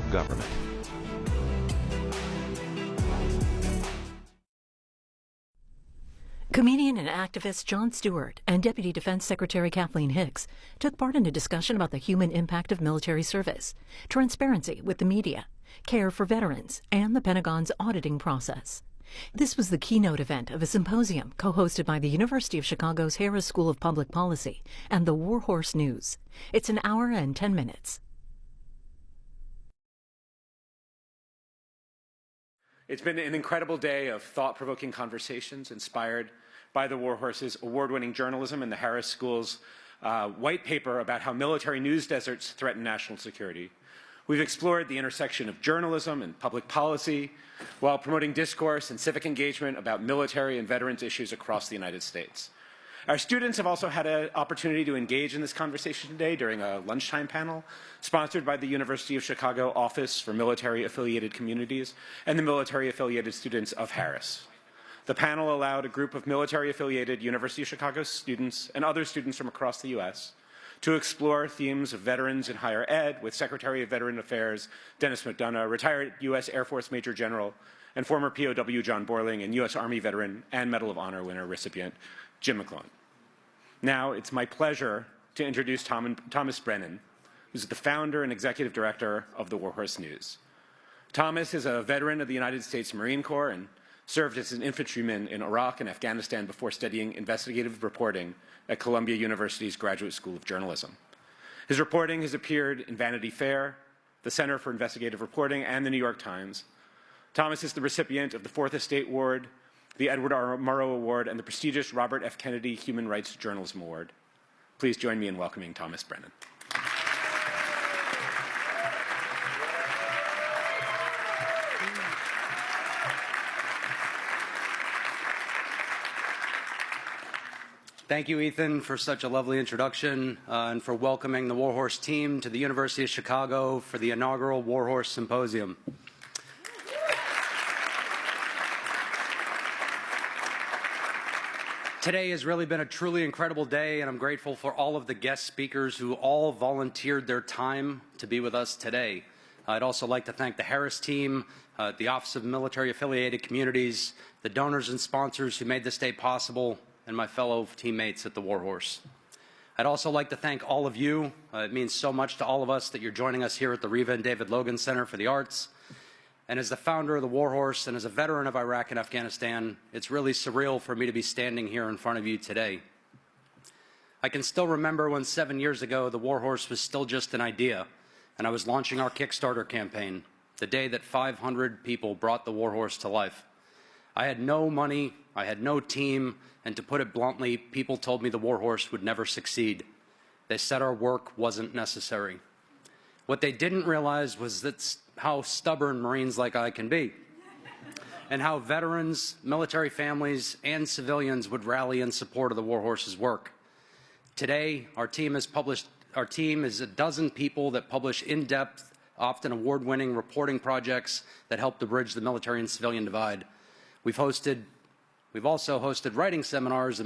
of government. Comedian and activist Jon Stewart and Deputy Defense Secretary Kathleen Hicks took part in a discussion about the human impact of military service, transparency with the media, care for veterans, and the Pentagon's auditing process. This was the keynote event of a symposium co-hosted by the University of Chicago's Harris School of Public Policy and the Warhorse News. It's an hour and 10 minutes. It's been an incredible day of thought-provoking conversations inspired by the Warhorse's award-winning journalism and the Harris School's white paper about how military news deserts threaten national security. We've explored the intersection of journalism and public policy while promoting discourse and civic engagement about military and veterans issues across the United States. Our students have also had an opportunity to engage in this conversation today during a lunchtime panel sponsored by the University of Chicago Office for Military-Affiliated Communities and the military-affiliated students of Harris. The panel allowed a group of military-affiliated University of Chicago students and other students from across the U.S. to explore themes of veterans in higher ed with Secretary of Veteran Affairs Dennis McDonough, retired U.S. Air Force Major General and former POW John Borling, and U.S. Army veteran and Medal of Honor winner recipient Jim McClone. Now it's my pleasure to introduce Thomas Brennan, who's the founder and executive director of the Warhorse News. Thomas is a veteran of the United States Marine Corps and served as an infantryman in Iraq and Afghanistan before studying investigative reporting at Columbia University's Graduate School of Journalism. His reporting has appeared in Vanity Fair, the Center for Investigative Reporting, and the New York Times. Thomas is the recipient of the Fourth Estate Award, the Edward R. Murrow Award, and the prestigious Robert F. Kennedy Human Rights Journalism Award. Please join me in welcoming Thomas Brennan. Thank you, Ethan, for such a lovely introduction and for welcoming the Warhorse team to the University of Chicago for the inaugural Warhorse Symposium. Today has really been a truly incredible day, and I'm grateful for all of the guest speakers who all volunteered their time to be with us today. I'd also like to thank the Harris team, the Office of Military Affiliated Communities, the donors and sponsors who made this day possible, and my fellow teammates at the Warhorse. I'd also like to thank all of you. It means so much to all of us that you're joining us here at the Reva and David Logan Center for the Arts. And as the founder of the Warhorse and as a veteran of Iraq and Afghanistan, it's really surreal for me to be standing here in front of you today. I can still remember when 7 years ago the Warhorse was still just an idea, and I was launching our Kickstarter campaign, the day that 500 people brought the Warhorse to life. I had no money, I had no team, and to put it bluntly, people told me the Warhorse would never succeed. They said our work wasn't necessary. What they didn't realize was that's how stubborn Marines like I can be, and how veterans, military families, and civilians would rally in support of the Warhorse's work. Today, our team is a dozen people that publish in-depth, often award-winning reporting projects that help to bridge the military and civilian divide. We've also hosted writing seminars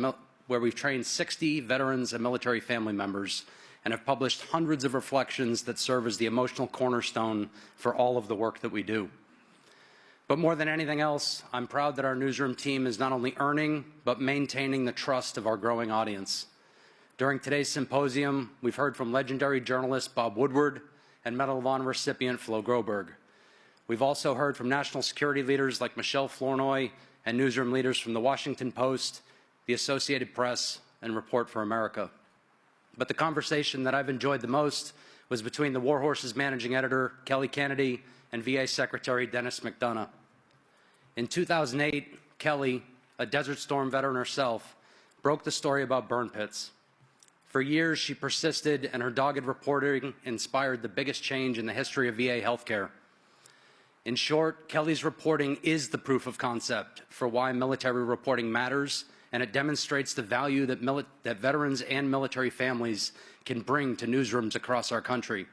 where we've trained 60 veterans and military family members and have published hundreds of reflections that serve as the emotional cornerstone for all of the work that we do. But more than anything else, I'm proud that our newsroom team is not only earning, but maintaining the trust of our growing audience. During today's symposium, we've heard from legendary journalist Bob Woodward and Medal of Honor recipient Flo Groberg. We've also heard from national security leaders like Michelle Flournoy and newsroom leaders from the Washington Post, the Associated Press, and Report for America. But the conversation that I've enjoyed the most was between the Warhorse's managing editor, Kelly Kennedy, and VA Secretary Dennis McDonough. In 2008, Kelly, a Desert Storm veteran herself, broke the story about burn pits. For years, she persisted, and her dogged reporting inspired the biggest change in the history of VA healthcare. In short, Kelly's reporting is the proof of concept for why military reporting matters, and it demonstrates the value that veterans and military families can bring to newsrooms across our country.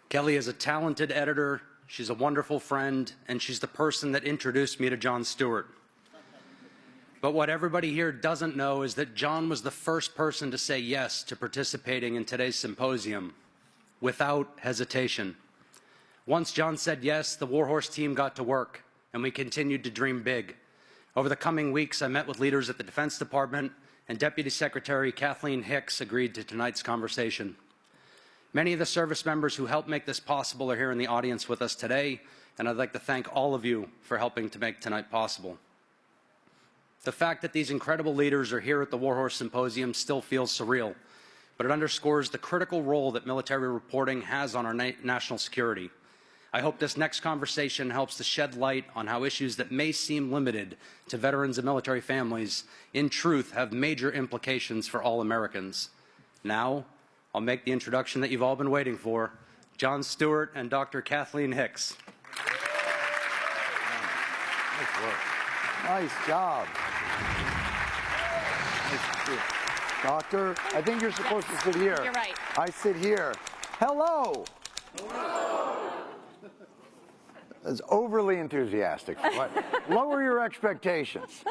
Kelly is a talented editor, she's a wonderful friend, and she's the person that introduced me to Jon Stewart. But what everybody here doesn't know is that Jon was the first person to say yes to participating in today's symposium without hesitation. Once Jon said yes, the Warhorse team got to work, and we continued to dream big. Over the coming weeks, I met with leaders at the Defense Department, and Deputy Secretary Kathleen Hicks agreed to tonight's conversation. Many of the service members who helped make this possible are here in the audience with us today, and I'd like to thank all of you for helping to make tonight possible. The fact that these incredible leaders are here at the Warhorse Symposium still feels surreal, but it underscores the critical role that military reporting has on our national security. I hope this next conversation helps to shed light on how issues that may seem limited to veterans and military families, in truth, have major implications for all Americans. Now, I'll make the introduction that you've all been waiting for, Jon Stewart and Dr. Kathleen Hicks. Nice work. Nice job. Doctor, I think you're supposed to sit here. You're right. I sit here. Hello. It's overly enthusiastic. Lower your expectations.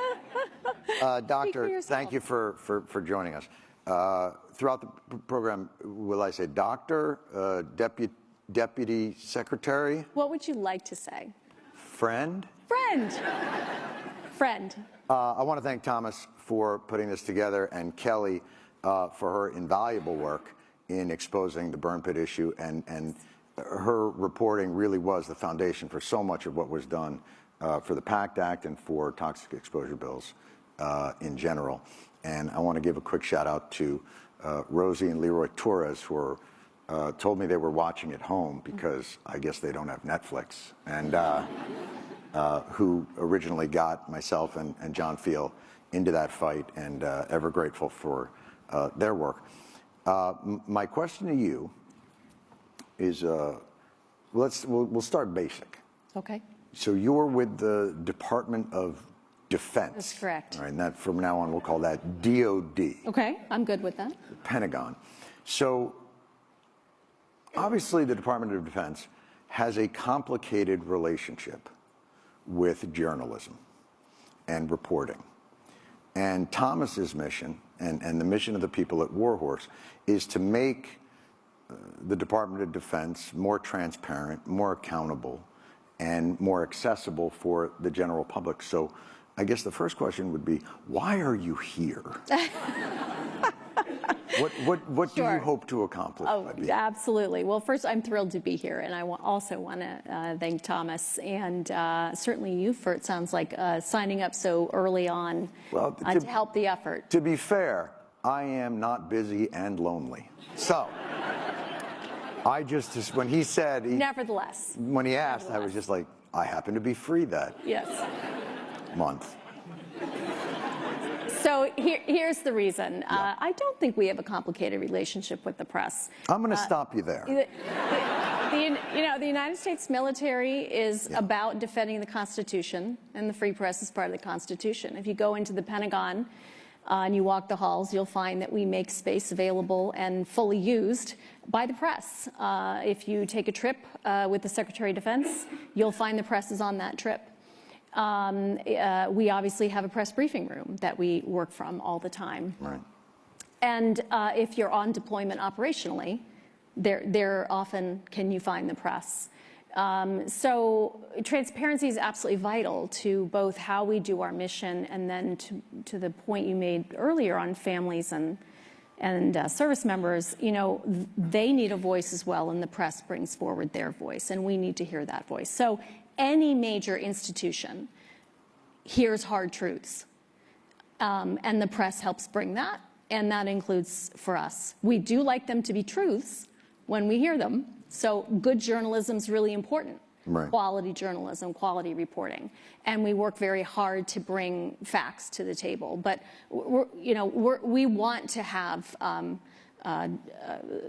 Doctor, thank you for joining us. Throughout the program, will I say doctor, deputy secretary? What would you like to say? Friend? Friend. Friend. I want to thank Thomas for putting this together and Kelly for her invaluable work in exposing the burn pit issue, and her reporting really was the foundation for so much of what was done for the PACT Act and for toxic exposure bills in general. And I want to give a quick shout out to Rosie and Leroy Torres, who told me they were watching at home because I guess they don't have Netflix, and who originally got myself and John Field into that fight, and ever grateful for their work. My question to you is, we'll start basic. Okay. So you were with the Department of Defense. That's correct. All right, and that from now on we'll call that DOD. Okay, I'm good with that. The Pentagon. So obviously the Department of Defense has a complicated relationship with journalism and reporting. And Thomas's mission, and the mission of the people at Warhorse, is to make the Department of Defense more transparent, more accountable, and more accessible for the general public. So I guess the first question would be, why are you here? What do you hope to accomplish? Oh, absolutely. Well, first, I'm thrilled to be here, and I also want to thank Thomas and certainly you for, it sounds like, signing up so early on to help the effort. To be fair, I am not busy and lonely. So I just when he said... Nevertheless. When he asked, I was just like, I happen to be free that month. So here's the reason. I don't think we have a complicated relationship with the press. I'm going to stop you there. The United States military is about defending the Constitution, and the free press is part of the Constitution. If you go into the Pentagon and you walk the halls, you'll find that we make space available and fully used by the press. If you take a trip with the Secretary of Defense, you'll find the press is on that trip. We obviously have a press briefing room that we work from all the time. Right. And if you're on deployment operationally, there often can you find the press. So transparency is absolutely vital to both how we do our mission, and then to the point you made earlier on families and service members. You know, they need a voice as well, and the press brings forward their voice, and we need to hear that voice. So any major institution hears hard truths, and the press helps bring that, and that includes for us. We do like them to be truths when we hear them, so good journalism is really important. Right. Quality journalism, quality reporting, and we work very hard to bring facts to the table. But we want to have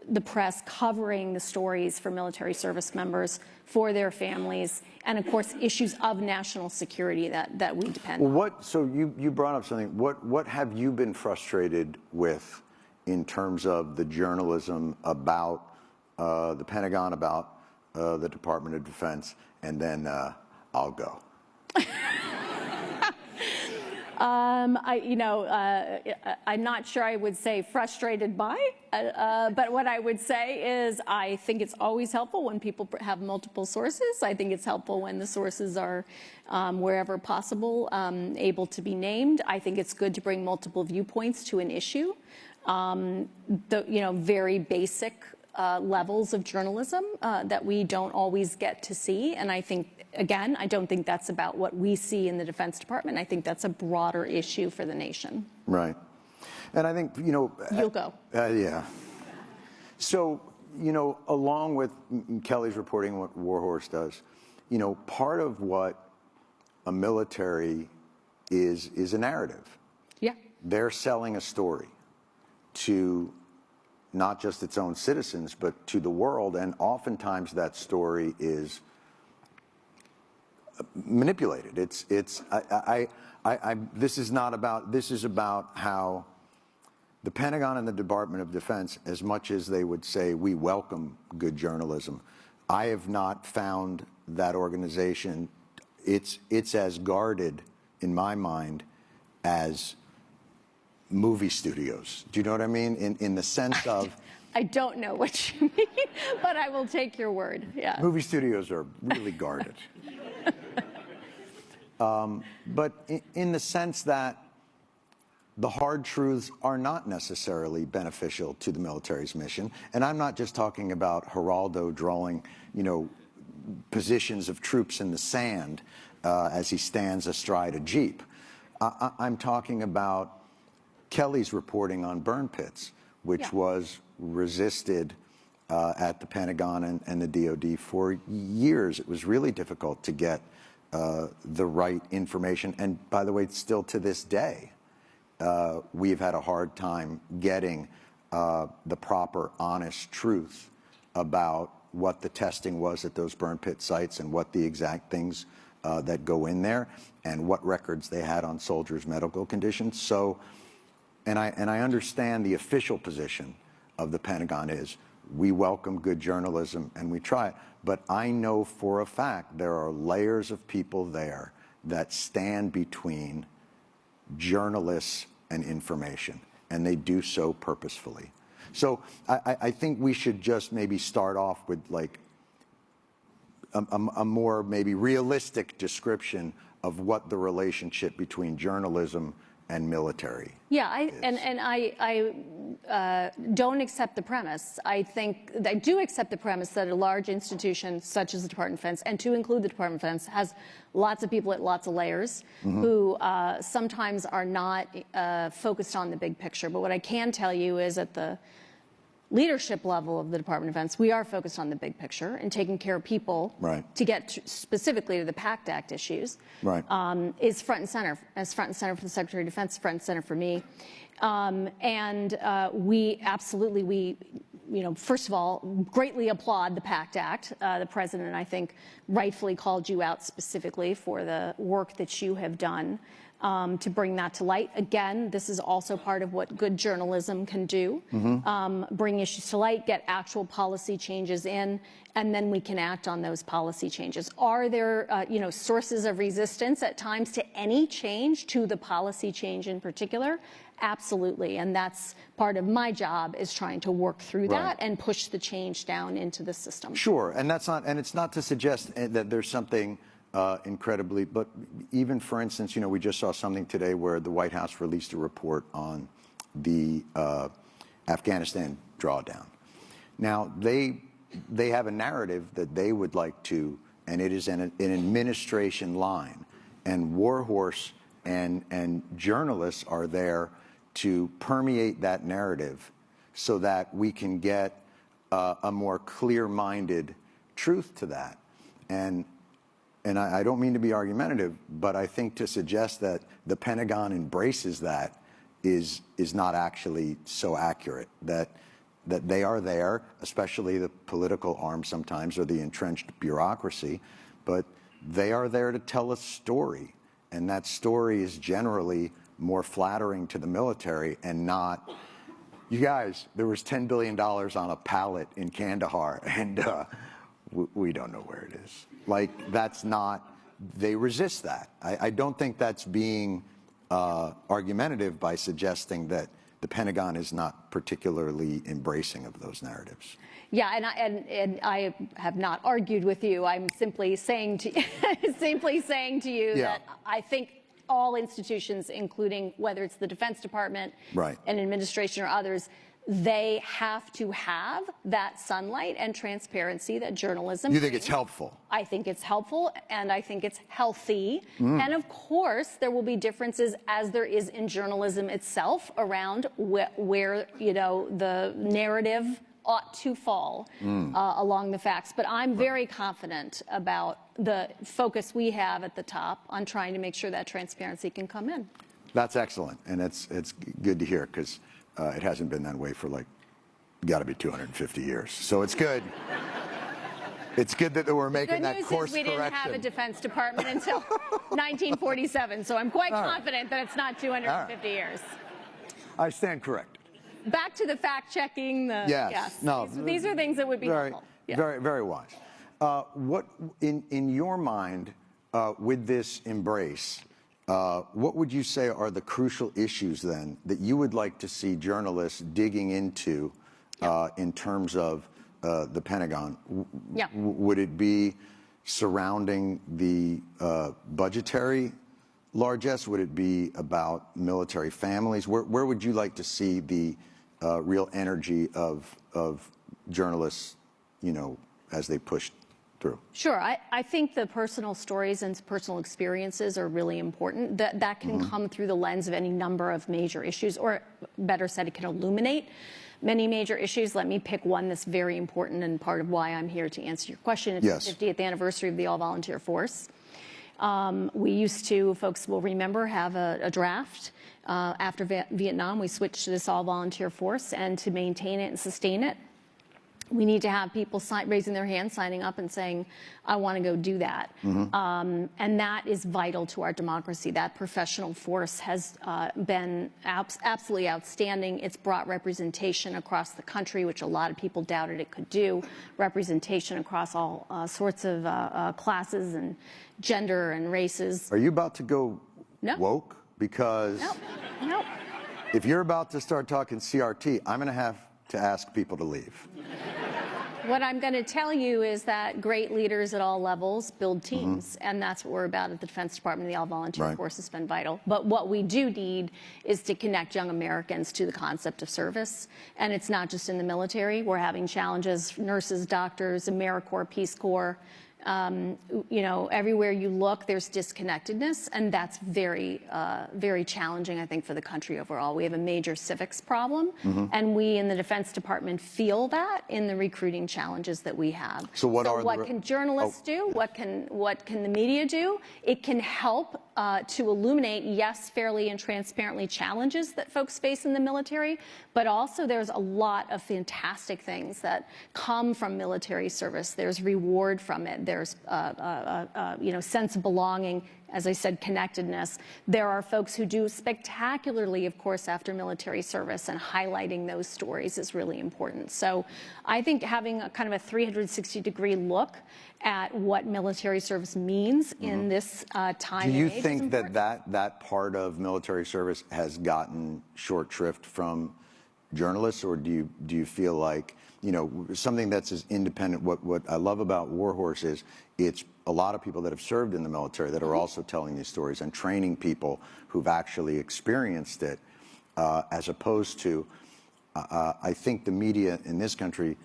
the press covering the stories for military service members, for their families, and of course issues of national security that we depend on. So you brought up something. What have you been frustrated with in terms of the journalism about the Pentagon, about the Department of Defense, and then I'll go. I'm not sure I would say frustrated by, but what I would say is I think it's always helpful when people have multiple sources. I think it's helpful when the sources are, wherever possible, able to be named. I think it's good to bring multiple viewpoints to an issue. Very basic levels of journalism that we don't always get to see. And I think, again, I don't think that's about what we see in the Defense Department. I think that's a broader issue for the nation. Right. And I think, You'll go. Yeah. So, along with Kelly's reporting what Warhorse does, part of what a military is a narrative. Yeah. They're selling a story to not just its own citizens, but to the world, and oftentimes that story is manipulated. This is about how the Pentagon and the Department of Defense, as much as they would say we welcome good journalism, I have not found that organization. It's as guarded in my mind as movie studios. Do you know what I mean? In the sense of, I don't know what you mean, but I will take your word. Yeah. Movie studios are really guarded. But in the sense that the hard truths are not necessarily beneficial to the military's mission. And I'm not just talking about Geraldo drawing, positions of troops in the sand as he stands astride a Jeep. I'm talking about Kelly's reporting on burn pits, which was resisted at the Pentagon and the DoD for years. It was really difficult to get the right information. And by the way, still to this day, we've had a hard time getting the proper, honest truth about what the testing was at those burn pit sites and what the exact things that go in there and what records they had on soldiers' medical conditions. So, and I understand the official position of the Pentagon is we welcome good journalism and we try it. But I know for a fact there are layers of people there that stand between journalists and information, and they do so purposefully. So I think we should just maybe start off with like a more maybe realistic description of what the relationship between journalism and military. Yeah, I don't accept the premise. I do accept the premise that a large institution such as the Department of Defense, and to include the Department of Defense, has lots of people at lots of layers who sometimes are not focused on the big picture. But what I can tell you is at the leadership level of the Department of Defense, we are focused on the big picture and taking care of people to get specifically to the PACT Act issues is front and center. As front and center for the Secretary of Defense, front and center for me. We absolutely, first of all, greatly applaud the PACT Act. The President, I think, rightfully called you out specifically for the work that you have done to bring that to light. Again, this is also part of what good journalism can do. Bring issues to light, get actual policy changes in, and then we can act on those policy changes. Are there, sources of resistance at times to any change, to the policy change in particular? Absolutely, and that's part of my job, is trying to work through that and push the change down into the system. Sure, and it's not to suggest that there's something incredibly, but even for instance, we just saw something today where the White House released a report on the Afghanistan drawdown. Now, they have a narrative that they would like to, and it is an administration line, and Warhorse and journalists are there to permeate that narrative so that we can get a more clear-minded truth to that. And I don't mean to be argumentative, but I think to suggest that the Pentagon embraces that is not actually so accurate. That they are there, especially the political arm sometimes, or the entrenched bureaucracy, but they are there to tell a story. And that story is generally more flattering to the military and not, you guys, there was $10 billion on a pallet in Kandahar, and we don't know where it is. Like, that's not, they resist that. I don't think that's being argumentative by suggesting that the Pentagon is not particularly embracing of those narratives. Yeah, and I have not argued with you. I'm simply saying to you that I think all institutions, including whether it's the Defense Department, an administration, or others, they have to have that sunlight and transparency that journalism You think it's helpful? I think it's helpful, and I think it's healthy. And of course, there will be differences, as there is in journalism itself, around where the narrative ought to fall along the facts. But I'm very confident about the focus we have at the top on trying to make sure that transparency can come in. That's excellent, and it's good to hear, because it hasn't been that way for got to be 250 years. So it's good. It's good that we're making that course correction. The good news is we didn't have a Defense Department until 1947, so I'm quite confident that it's not 250 years. I stand corrected. Back to the fact-checking. Yes. No. These are things that would be helpful. Very, very wise. What, in your mind, with this embrace, what would you say are the crucial issues then that you would like to see journalists digging into in terms of the Pentagon? Would it be surrounding the budgetary largesse? Would it be about military families? Where would you like to see the real energy of journalists, as they push through? Sure. I think the personal stories and personal experiences are really important. That can come through the lens of any number of major issues, or better said, it can illuminate many major issues. Let me pick one that's very important and part of why I'm here to answer your question. It's the 50th anniversary of the all-volunteer force. We used to, folks will remember, have a draft. After Vietnam, we switched to this all-volunteer force, and to maintain it and sustain it, we need to have people raising their hands, signing up and saying, I want to go do that. And that is vital to our democracy. That professional force has been absolutely outstanding. It's brought representation across the country, which a lot of people doubted it could do, representation across all sorts of classes and gender and races. Are you about to go woke? Because if you're about to start talking CRT, I'm going to have to ask people to leave. What I'm going to tell you is that great leaders at all levels build teams, and that's what we're about at the Defense Department. The all-volunteer force has been vital. But what we do need is to connect young Americans to the concept of service, and it's not just in the military. We're having challenges, nurses, doctors, AmeriCorps, Peace Corps. Everywhere you look, there's disconnectedness, and that's very, very challenging, I think, for the country overall. We have a major civics problem, and we in the Defense Department feel that in the recruiting challenges that we have. So what can journalists do? What can the media do? It can help to illuminate, yes, fairly and transparently, challenges that folks face in the military, but also there's a lot of fantastic things that come from military service. There's reward from it. There's sense of belonging, as I said, connectedness. There are folks who do spectacularly, of course, after military service, and highlighting those stories is really important. So I think having a kind of a 360-degree look at what military service means in this time and age. Do you think that part of military service has gotten short shrift from journalists, or do you feel like, something that's as independent? What I love about Warhorse is it's a lot of people that have served in the military that are also telling these stories and training people who've actually experienced it, as opposed to, I think the media in this country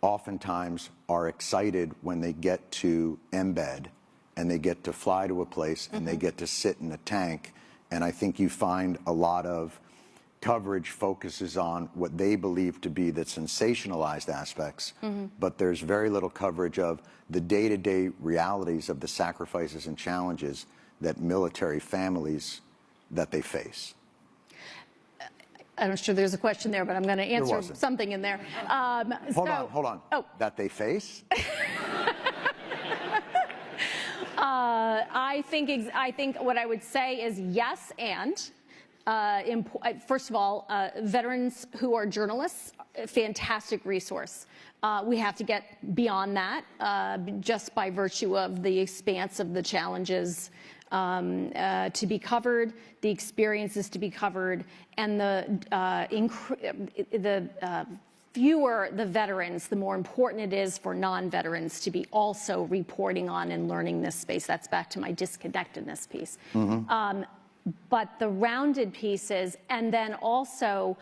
oftentimes are excited when they get to embed and they get to fly to a place and they get to sit in a tank. And I think you find a lot of coverage focuses on what they believe to be the sensationalized aspects, but there's very little coverage of the day-to-day realities of the sacrifices and challenges that military families that they face. I'm not sure there's a question there, but I'm going to answer something in there. Hold on. Oh. That they face? I think what I would say is yes, and first of all, veterans who are journalists, a fantastic resource. We have to get beyond that, just by virtue of the expanse of the challenges to be covered, the experiences to be covered, and the fewer the veterans, the more important it is for non-veterans to be also reporting on and learning this space. That's back to my disconnectedness piece. But the rounded pieces, and then also,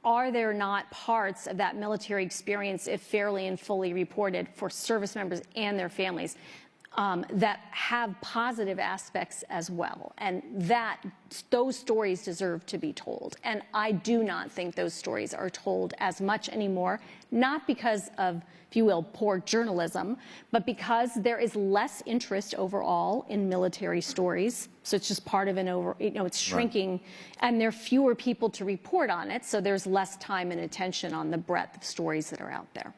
are there not parts of that military experience, if fairly and fully reported, for service members and their families that have positive aspects as well? And those stories deserve to be told. And I do not think those stories are told as much anymore, not because of, if you will, poor journalism, but because there is less interest overall in military stories. So it's just part of it's shrinking, right. And there are fewer people to report on it, so there's less time and attention on the breadth of stories that are out there.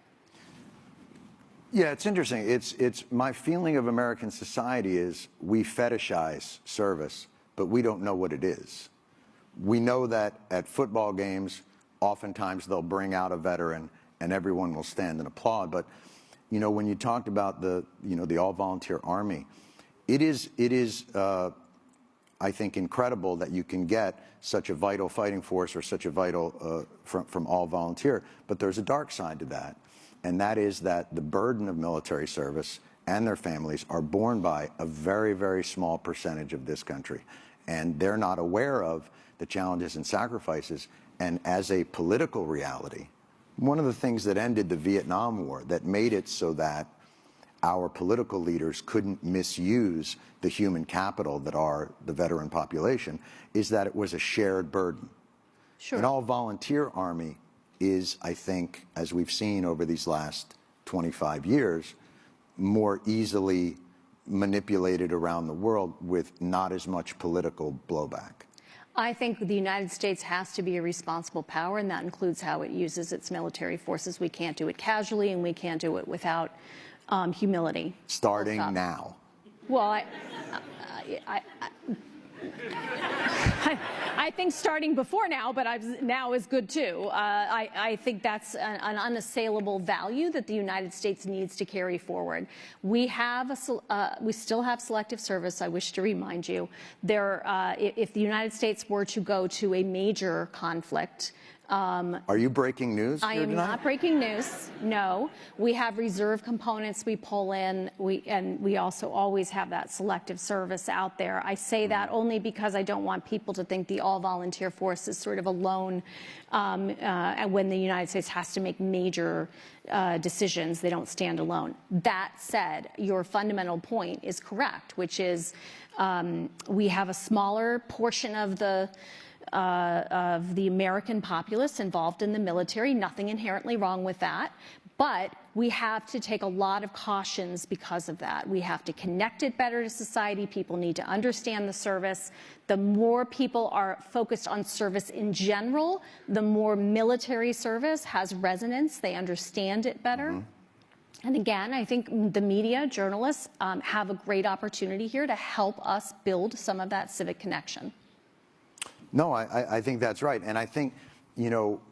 Yeah, it's interesting. It's my feeling of American society is we fetishize service, but we don't know what it is. We know that at football games, oftentimes they'll bring out a veteran and everyone will stand and applaud. But, when you talked about the all-volunteer Army, it is I think, incredible that you can get such a vital fighting force or such a vital from all volunteer. But there's a dark side to that. And that is that the burden of military service and their families are borne by a very, very small percentage of this country. And they're not aware of the challenges and sacrifices. And as a political reality, one of the things that ended the Vietnam War, that made it so that our political leaders couldn't misuse the human capital that are the veteran population, is that it was a shared burden. Sure. An all-volunteer Army is, I think, as we've seen over these last 25 years, more easily manipulated around the world with not as much political blowback. I think the United States has to be a responsible power, and that includes how it uses its military forces. We can't do it casually, and we can't do it without humility. Starting now. Well, I think starting before now, but now is good too. I think that's an unassailable value that the United States needs to carry forward. We still have selective service. I wish to remind you, if the United States were to go to a major conflict. Are you breaking news? I am not breaking news, no. We have reserve components we pull in, and we also always have that selective service out there. I say that only because I don't want people to think the all-volunteer force is sort of alone when the United States has to make major decisions. They don't stand alone. That said, your fundamental point is correct, which is we have a smaller portion of the American populace involved in the military. Nothing inherently wrong with that. But we have to take a lot of cautions because of that. We have to connect it better to society. People need to understand the service. The more people are focused on service in general, the more military service has resonance. They understand it better. Mm-hmm. And again, I think the media, journalists, have a great opportunity here to help us build some of that civic connection. No, I think that's right. And I think,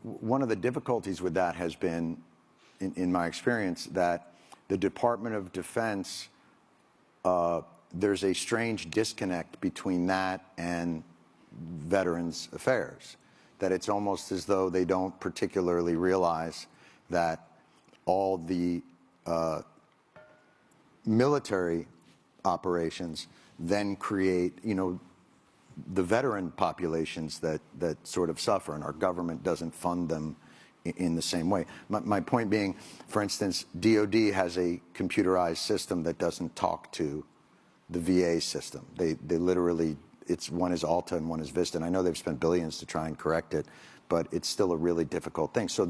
one of the difficulties with that has been, in my experience, that the Department of Defense, there's a strange disconnect between that and Veterans Affairs. That it's almost as though they don't particularly realize that all the military operations then create, the veteran populations that sort of suffer, and our government doesn't fund them in the same way. My point being, for instance, DOD has a computerized system that doesn't talk to the VA system. They literally, one is Alta and one is Vista, and I know they've spent billions to try and correct it, but it's still a really difficult thing. So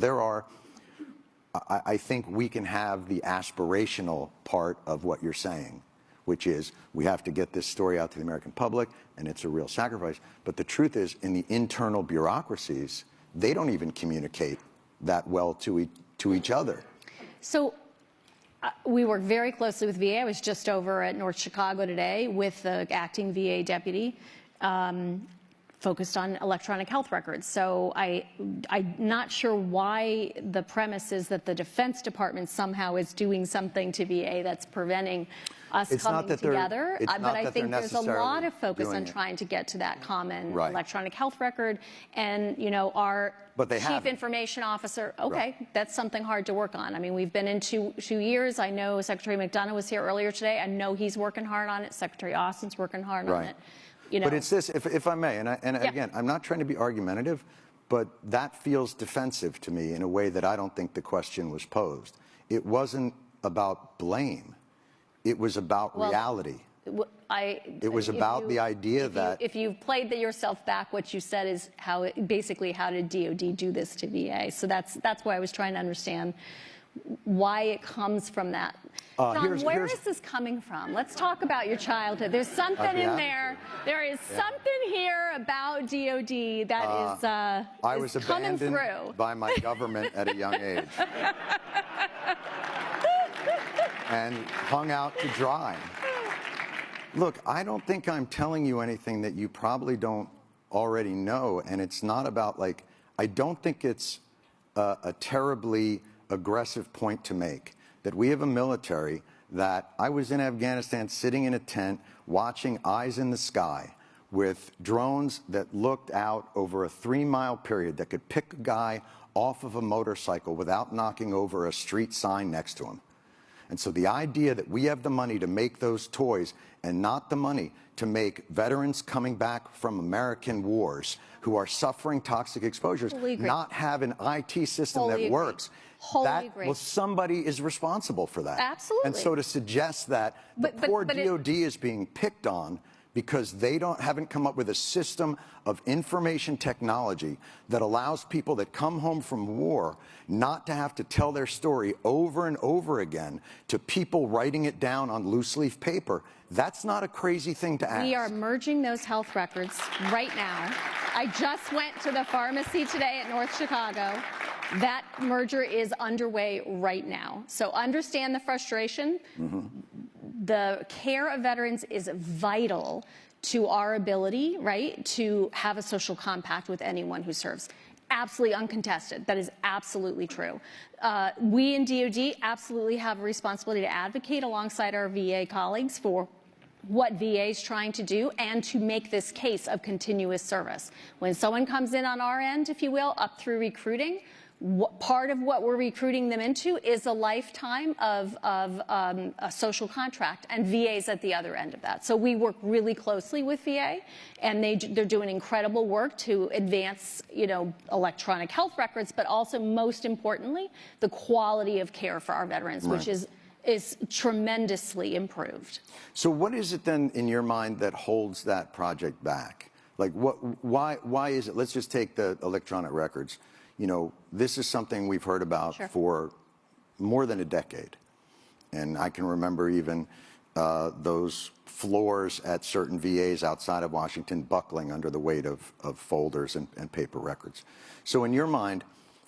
I think we can have the aspirational part of what you're saying, which is we have to get this story out to the American public, and it's a real sacrifice. But the truth is, in the internal bureaucracies, they don't even communicate that well to each other. So we work very closely with VA. I was just over at North Chicago today with the acting VA deputy, focused on electronic health records. So I'm not sure why the premise is that the Defense Department somehow is doing something to VA that's preventing us It's not coming that they're- together, it's but not I that think they're there's a lot necessarily of focus doing on it. trying to get to that common Right. electronic health record. And, you know, our But they chief haven't. information officer, okay, Right. that's something hard to work on. I mean, we've been in two years. I know Secretary McDonough was here earlier today. I know he's working hard on it. Secretary Austin's working hard on Right. it. You know, But it's this, if I may, and Yeah. again, I'm not trying to be argumentative, but that feels defensive to me in a way that I don't think the question was posed. It wasn't about blame. It was about Well, reality. It was about the idea that- if you've played yourself back, what you said is basically how did DOD do this to VA? So that's why I was trying to understand why it comes from that. Jon, where is this coming from? Let's talk about your childhood. There's something in there. There is something here about DOD that I was is coming abandoned through. by my government at a young age. And hung out to dry. Look, I don't think I'm telling you anything that you probably don't already know, and it's not about, like, I don't think it's a terribly aggressive point to make, that we have a military that I was in Afghanistan sitting in a tent watching Eyes in the Sky with drones that looked out over a 3-mile period that could pick a guy off of a motorcycle without knocking over a street sign next to him. And so the idea that we have the money to make those toys and not the money to make veterans coming back from American wars who are suffering toxic exposures not have an IT system that works. Well, somebody is responsible for that. Absolutely. And so to suggest that the poor DOD is being picked on because they haven't come up with a system of information technology that allows people that come home from war not to have to tell their story over and over again to people writing it down on loose leaf paper, that's not a crazy thing to ask. We are merging those health records right now. I just went to the pharmacy today at North Chicago. That merger is underway right now. So understand the frustration. The care of veterans is vital to our ability, right, to have a social compact with anyone who serves. Absolutely uncontested. That is absolutely true. We in DOD absolutely have a responsibility to advocate alongside our VA colleagues for what VA is trying to do and to make this case of continuous service. When someone comes in on our end, if you will, up through recruiting, part of what we're recruiting them into is a lifetime of a social contract, and VA's at the other end of that. So we work really closely with VA, and they're doing incredible work to advance, you know, electronic health records, but also, most importantly, the quality of care for our veterans, which is tremendously improved. So what is it then in your mind that holds that project back? Like, why is it? Let's just take the electronic records. You know, this is something we've heard about for more than a decade. And I can remember even those floors at certain VAs outside of Washington buckling under the weight of folders and paper records. So in your mind,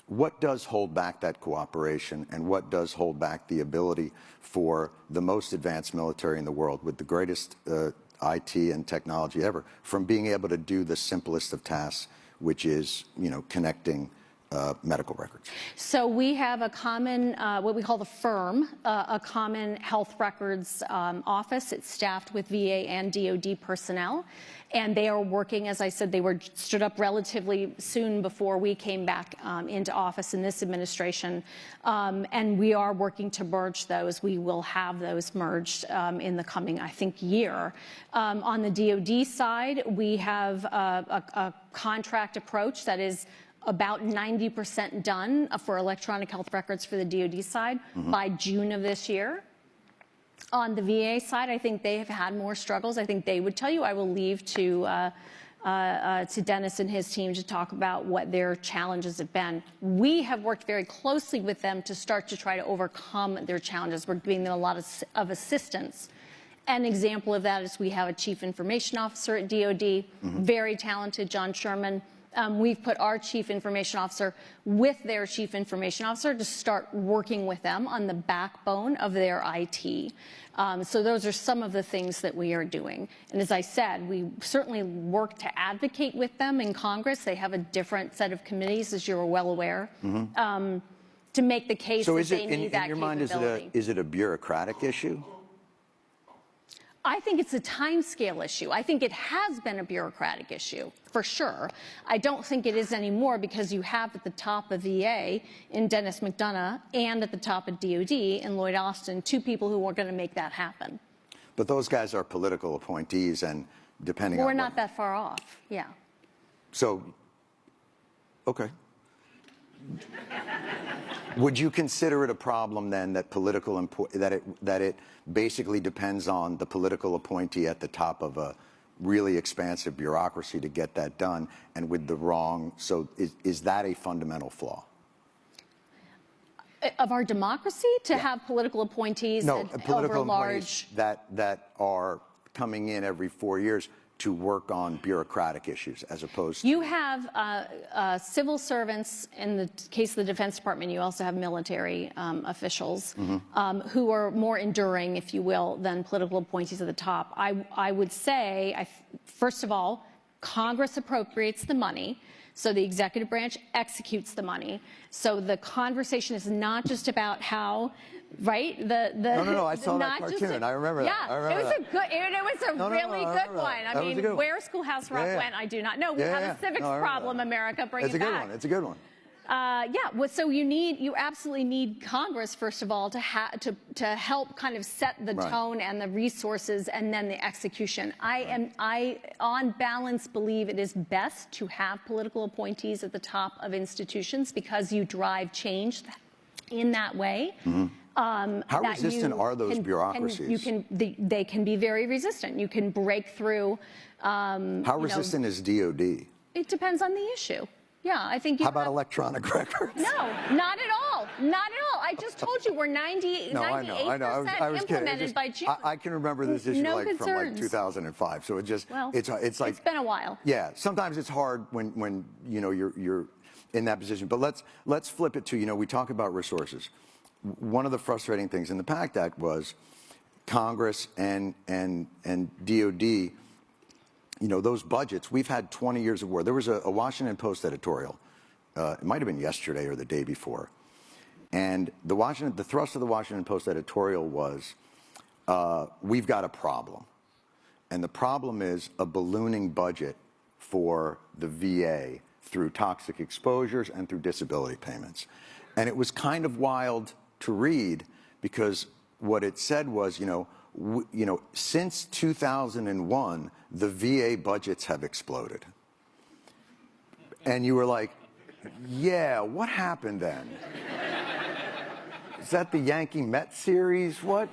what does hold back that cooperation, and what does hold back the ability for the most advanced military in the world with the greatest IT and technology ever from being able to do the simplest of tasks, which is, you know, connecting medical records? So we have a common, what we call the firm, a common health records office. It's staffed with VA and DOD personnel. And they are working, as I said, they were stood up relatively soon before we came back into office in this administration. And we are working to merge those. We will have those merged in the coming, I think, year. On the DOD side, we have a contract approach that is about 90% done for electronic health records for the DOD side by June of this year. On the VA side, I think they have had more struggles. I think they would tell you. I will leave to Dennis and his team to talk about what their challenges have been. We have worked very closely with them to start to try to overcome their challenges. We're giving them a lot of assistance. An example of that is we have a chief information officer at DOD, very talented, John Sherman. We've put our chief information officer with their chief information officer to start working with them on the backbone of their IT. So those are some of the things that we are doing. And as I said, we certainly work to advocate with them in Congress. They have a different set of committees, as you're well aware, to make the case that they need that capability. So in your mind, is it a bureaucratic issue? I think it's a timescale issue. I think it has been a bureaucratic issue, for sure. I don't think it is anymore because you have at the top of VA in Dennis McDonough and at the top of DOD in Lloyd Austin, two people who are going to make that happen. But those guys are political appointees, and depending on We're not that far off, yeah. So, okay. Would you consider it a problem then that that it basically depends on the political appointee at the top of a really expansive bureaucracy to get that done, and with the wrong? So is that a fundamental flaw Of our democracy to have political appointees political over large? that are coming in every 4 years to work on bureaucratic issues, as opposed to... You have civil servants. In the case of the Defense Department, you also have military officials who are more enduring, if you will, than political appointees at the top. I would say, first of all, Congress appropriates the money, so the executive branch executes the money. So the conversation is not just about how... Right? No, I saw that cartoon. I remember that. Yeah, it was a really good one. I mean, where Schoolhouse Rock went, I do not know. We have a civics problem, America. Bring it back. It's a good one. Well, so you absolutely need Congress, first of all, to help kind of set the tone and the resources and then the execution. I on balance believe it is best to have political appointees at the top of institutions because you drive change in that way. How resistant are those bureaucracies? They can be very resistant. You can break through. How resistant is DOD? It depends on the issue. Yeah, I think. How about electronic records? No, not at all. Not at all. I just told you we're 98% implemented by June. I can remember this issue from like 2005. So it's like it's been a while. Yeah, sometimes it's hard when you're in that position. But let's flip it to we talk about resources. One of the frustrating things in the PACT Act was Congress and DOD, those budgets. We've had 20 years of war. There was a Washington Post editorial. It might have been yesterday or the day before. And the thrust of the Washington Post editorial was, we've got a problem. And the problem is a ballooning budget for the VA through toxic exposures and through disability payments. And it was kind of wild to read because what it said was, since 2001, the VA budgets have exploded. And you were like, yeah, what happened then? Is that the Yankee Met series? What?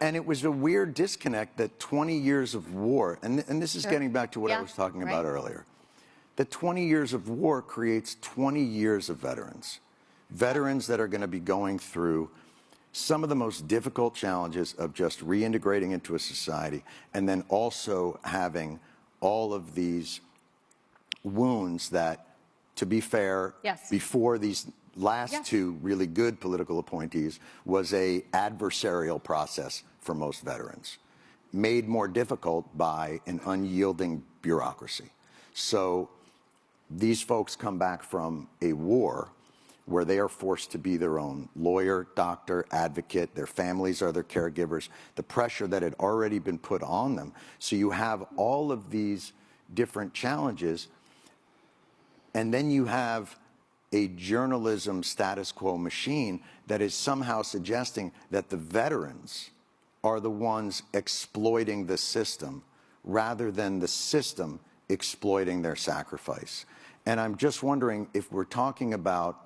And it was a weird disconnect that 20 years of war, and this is getting back to what I was talking about earlier, that 20 years of war creates 20 years of veterans. Veterans that are going to be going through some of the most difficult challenges of just reintegrating into a society, and then also having all of these wounds that, to be fair, before these last two really good political appointees, was a adversarial process for most veterans, made more difficult by an unyielding bureaucracy. So these folks come back from a war where they are forced to be their own lawyer, doctor, advocate. Their families are their caregivers. The pressure that had already been put on them. So you have all of these different challenges, and then you have a journalism status quo machine that is somehow suggesting that the veterans are the ones exploiting the system rather than the system exploiting their sacrifice. And I'm just wondering if we're talking about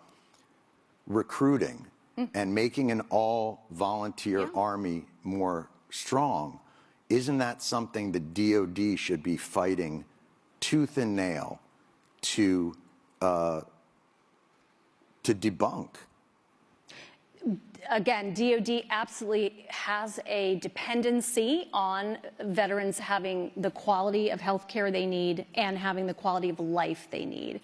recruiting and making an all-volunteer army more strong, isn't that something the DOD should be fighting tooth and nail to debunk? Again, DOD absolutely has a dependency on veterans having the quality of health care they need and having the quality of life they need.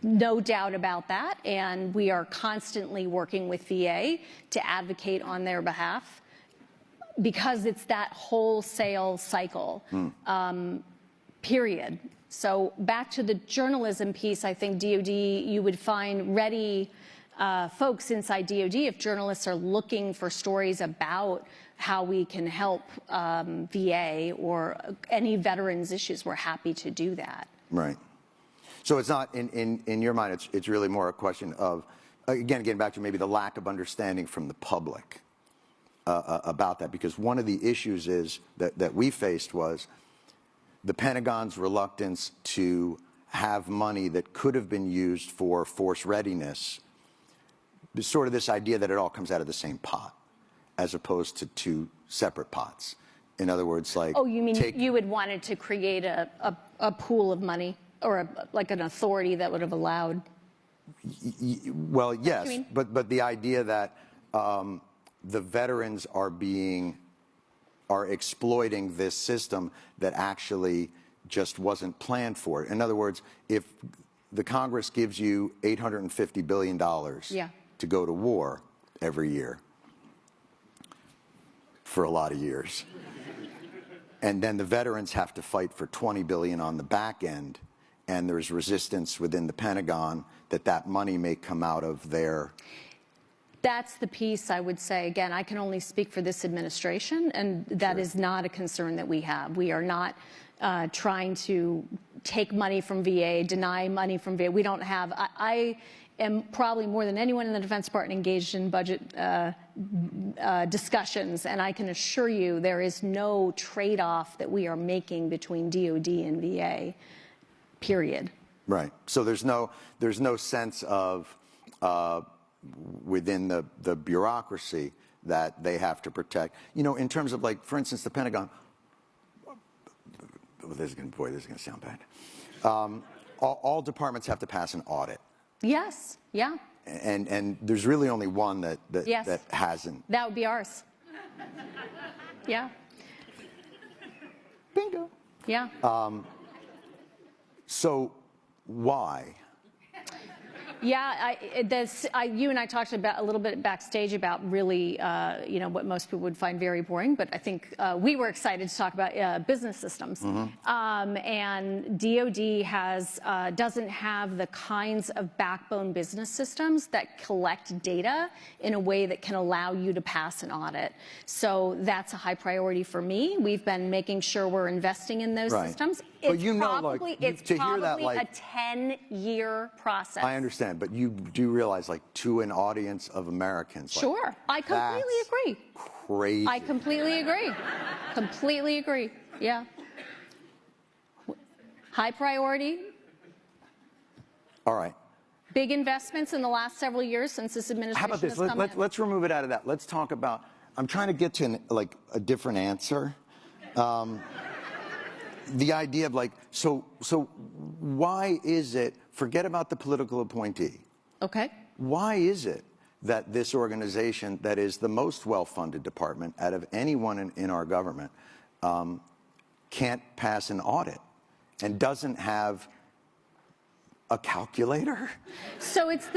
No doubt about that, and we are constantly working with VA to advocate on their behalf because it's that wholesale cycle, period. So back to the journalism piece, I think DOD, you would find ready folks inside DoD, if journalists are looking for stories about how we can help VA or any veterans issues, we're happy to do that. Right. So it's not, in your mind, it's really more a question of, again, getting back to maybe the lack of understanding from the public about that, because one of the issues is that we faced was the Pentagon's reluctance to have money that could have been used for force readiness. There's sort of this idea that it all comes out of the same pot, as opposed to two separate pots. In other words, like... Oh, you mean you would wanted to create a pool of money, or like an authority that would have allowed... Well, yes, but the idea that the veterans are exploiting this system that actually just wasn't planned for. In other words, if the Congress gives you $850 billion to go to war every year for a lot of years, and then the veterans have to fight for $20 billion on the back end, and there's resistance within the Pentagon that money may come out of their... That's the piece I would say. Again, I can only speak for this administration, and that is not a concern that we have. We are not trying to take money from VA, deny money from VA. We don't have... I am probably more than anyone in the Defense Department engaged in budget discussions, and I can assure you there is no trade-off that we are making between DoD and VA, period. Right. So there's no sense of within the bureaucracy that they have to protect. You know, in terms of, like, for instance, the Pentagon. This is going to sound bad. All departments have to pass an audit. Yes. Yeah. And there's really only one that hasn't. That would be ours. Yeah. Bingo. Yeah. So why? Yeah, you and I talked about a little bit backstage about really, what most people would find very boring, but I think we were excited to talk about business systems. And DoD doesn't have the kinds of backbone business systems that collect data in a way that can allow you to pass an audit. So that's a high priority for me. We've been making sure we're investing in those systems. But it's probably a 10-year process. I understand, but you do realize, like, to an audience of Americans. Sure, like, I completely agree. Crazy. I completely agree. Completely agree. Yeah. High priority. All right. Big investments in the last several years since this administration. How about this? Let's remove it out of that. Let's talk about. I'm trying to get to a different answer. The idea of, like, so why is it, forget about the political appointee. Okay. Why is it that this organization that is the most well-funded department out of anyone in our government can't pass an audit and doesn't have a calculator? So it's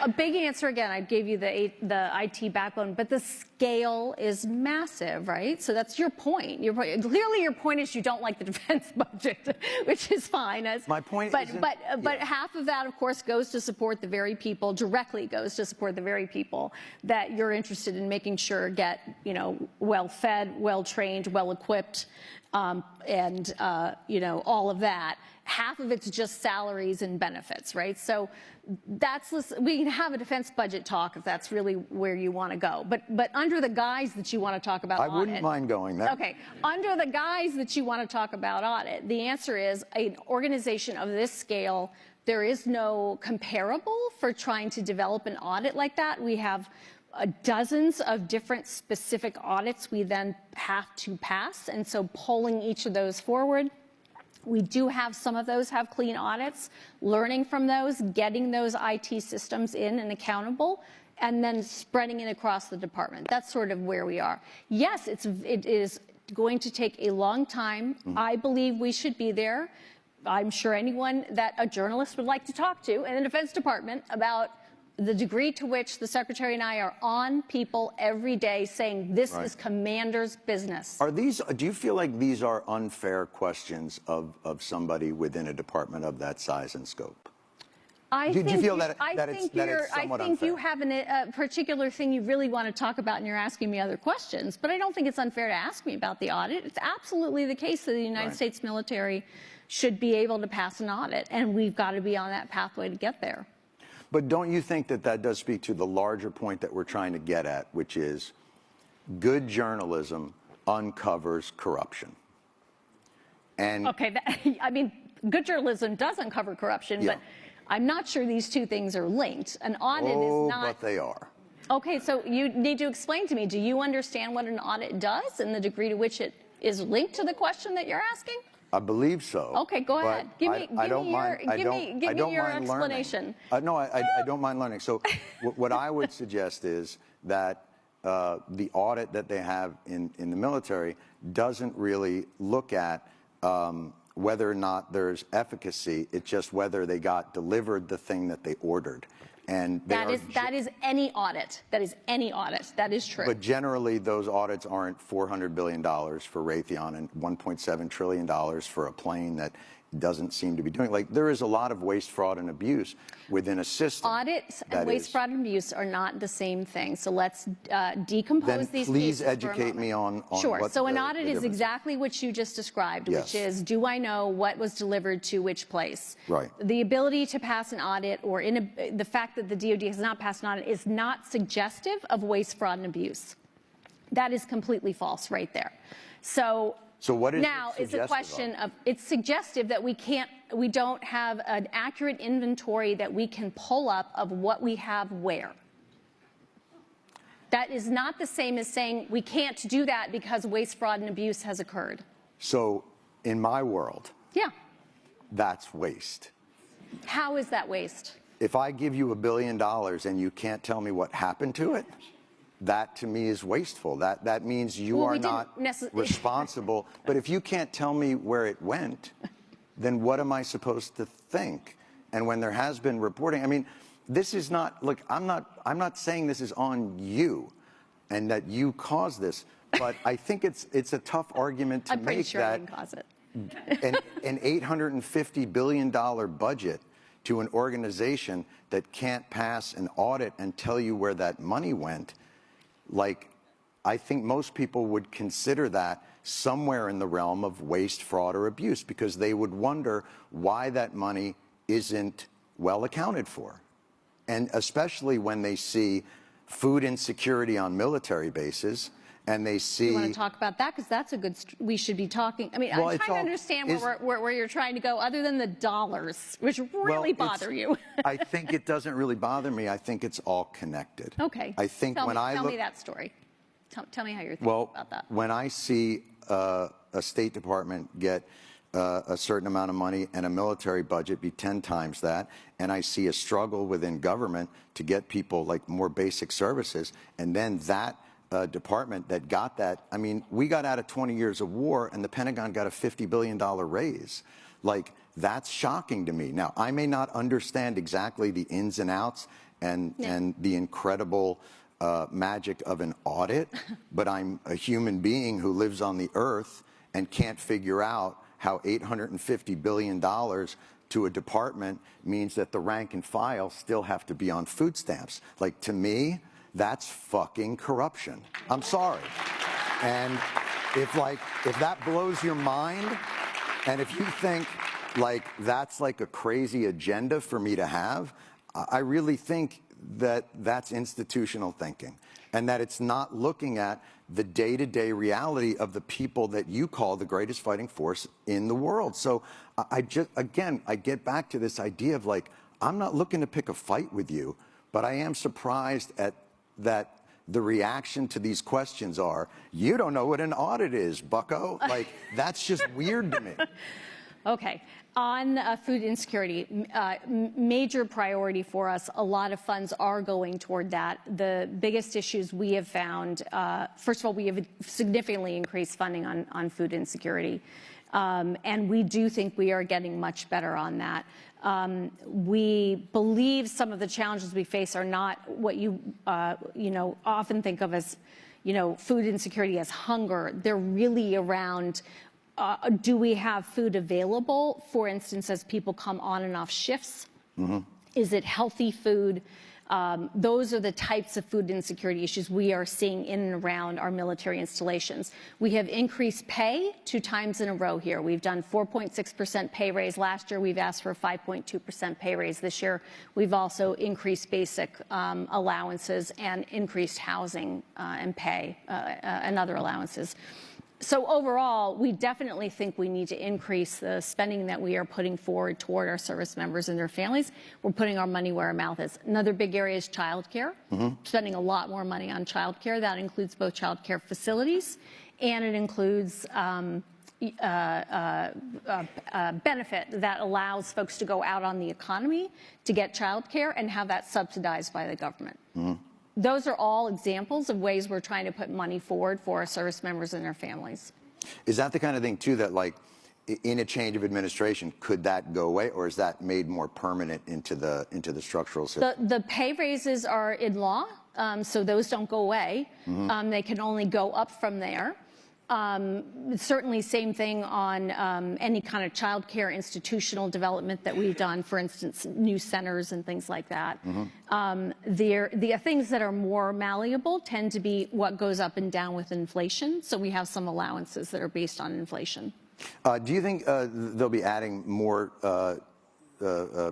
a big answer again. I gave you the IT backbone, but the scale is massive, right? So that's your point. Clearly, your point is you don't like the defense budget, which is fine. My point but half of that, of course, goes to support the very people, directly goes to support the very people that you're interested in making sure get, well-fed, well-trained, well-equipped, and all of that. Half of it's just salaries and benefits, right? So we can have a defense budget talk if that's really where you want to go. But under the guise that you want to talk about audit. I wouldn't mind going there. Okay. Under the guise that you want to talk about audit, the answer is an organization of this scale, there is no comparable for trying to develop an audit like that. We have dozens of different specific audits we then have to pass, and so pulling each of those forward. We do have some of those have clean audits, learning from those, getting those IT systems in and accountable, and then spreading it across the department. That's sort of where we are. Yes, it is going to take a long time. I believe we should be there. I'm sure anyone that a journalist would like to talk to in the Defense Department about the degree to which the Secretary and I are on people every day saying this is commander's business. Do you feel like these are unfair questions of somebody within a department of that size and scope? Do you feel that I it's somewhat think unfair? you have a particular thing you really want to talk about, and you're asking me other questions. But I don't think it's unfair to ask me about the audit. It's absolutely the case that the United States military should be able to pass an audit, and we've got to be on that pathway to get there. But don't you think that that does speak to the larger point that we're trying to get at, which is good journalism uncovers corruption? And Okay, I mean, good journalism does uncover corruption, but I'm not sure these two things are linked. An audit is not. But they are. Okay, so you need to explain to me, do you understand what an audit does and the degree to which it is linked to the question that you're asking? I believe so. Okay, go ahead. Give me your mind explanation. No, I don't mind learning. So what I would suggest is that the audit that they have in the military doesn't really look at whether or not there's efficacy. It's just whether they got delivered the thing that they ordered. And that is any audit. That is any audit. That is true. But generally, those audits aren't $400 billion for Raytheon and $1.7 trillion for a plane that doesn't seem to be doing. Like, there is a lot of waste, fraud, and abuse within a system. Audits and waste, fraud, and abuse are not the same thing. So let's decompose these please pieces educate me on Sure. what So an the audit is difference exactly what you just described, which is, do I know what was delivered to which place? Right. The ability to pass an audit or the fact that the DoD has not passed an audit is not suggestive of waste, fraud, and abuse. That is completely false right there. So what is now it's a question of, it's suggestive that we don't have an accurate inventory that we can pull up of what we have where. That is not the same as saying we can't do that because waste, fraud, and abuse has occurred. So in my world, that's waste. How is that waste? If I give you $1 billion and you can't tell me what happened to it, that to me is wasteful. That means you are not responsible. But if you can't tell me where it went, then what am I supposed to think? And when there has been reporting, I mean, this is not, look, I'm not saying this is on you and that you caused this, but I think it's a tough argument to I'm pretty make sure that I didn't cause it. an $850 billion budget to an organization that can't pass an audit and tell you where that money went. Like, I think most people would consider that somewhere in the realm of waste, fraud, or abuse, because they would wonder why that money isn't well accounted for. And especially when they see food insecurity on military bases, and they see... You want to talk about that? Because that's a good... we should be talking... I mean, I'm trying to understand where you're trying to go, other than the dollars, which really bother you. I think it doesn't really bother me. I think it's all connected. Okay. I think tell me that story. Tell me how you're thinking about that. When I see a State Department get a certain amount of money and a military budget be 10 times that, and I see a struggle within government to get people like more basic services, and then that department that got that, I mean, we got out of 20 years of war and the Pentagon got a $50 billion raise. Like, that's shocking to me. Now, I may not understand exactly the ins and outs and the incredible magic of an audit, but I'm a human being who lives on the earth and can't figure out how $850 billion to a department means that the rank and file still have to be on food stamps. Like, to me, that's fucking corruption. I'm sorry. And if that blows your mind, and if you think like that's like a crazy agenda for me to have, I really think that that's institutional thinking, and that it's not looking at the day-to-day reality of the people that you call the greatest fighting force in the world. So I get back to this idea of like, I'm not looking to pick a fight with you, but I am surprised at that the reaction to these questions are, you don't know what an audit is, bucko. Like, that's just weird to me. Okay. On food insecurity, major priority for us. A lot of funds are going toward that. The biggest issues we have found, first of all, we have significantly increased funding on food insecurity. And we do think we are getting much better on that. We believe some of the challenges we face are not what you often think of as, food insecurity as hunger. They're really around, do we have food available, for instance, as people come on and off shifts? Is it healthy food? Those are the types of food insecurity issues we are seeing in and around our military installations. We have increased pay 2 times in a row here. We've done 4.6% pay raise last year. We've asked for a 5.2% pay raise this year. We've also increased basic allowances and increased housing and pay and other allowances. So overall, we definitely think we need to increase the spending that we are putting forward toward our service members and their families. We're putting our money where our mouth is. Another big area is childcare. Spending a lot more money on childcare. That includes both childcare facilities, and it includes benefit that allows folks to go out on the economy to get childcare and have that subsidized by the government. Those are all examples of ways we're trying to put money forward for our service members and their families. Is that the kind of thing, too, that, like, in a change of administration, could that go away, or is that made more permanent into the structural system? The pay raises are in law, so those don't go away. They can only go up from there. Certainly same thing on any kind of child care institutional development that we've done, for instance, new centers and things like that. The things that are more malleable tend to be what goes up and down with inflation. So we have some allowances that are based on inflation. Do you think they'll be adding more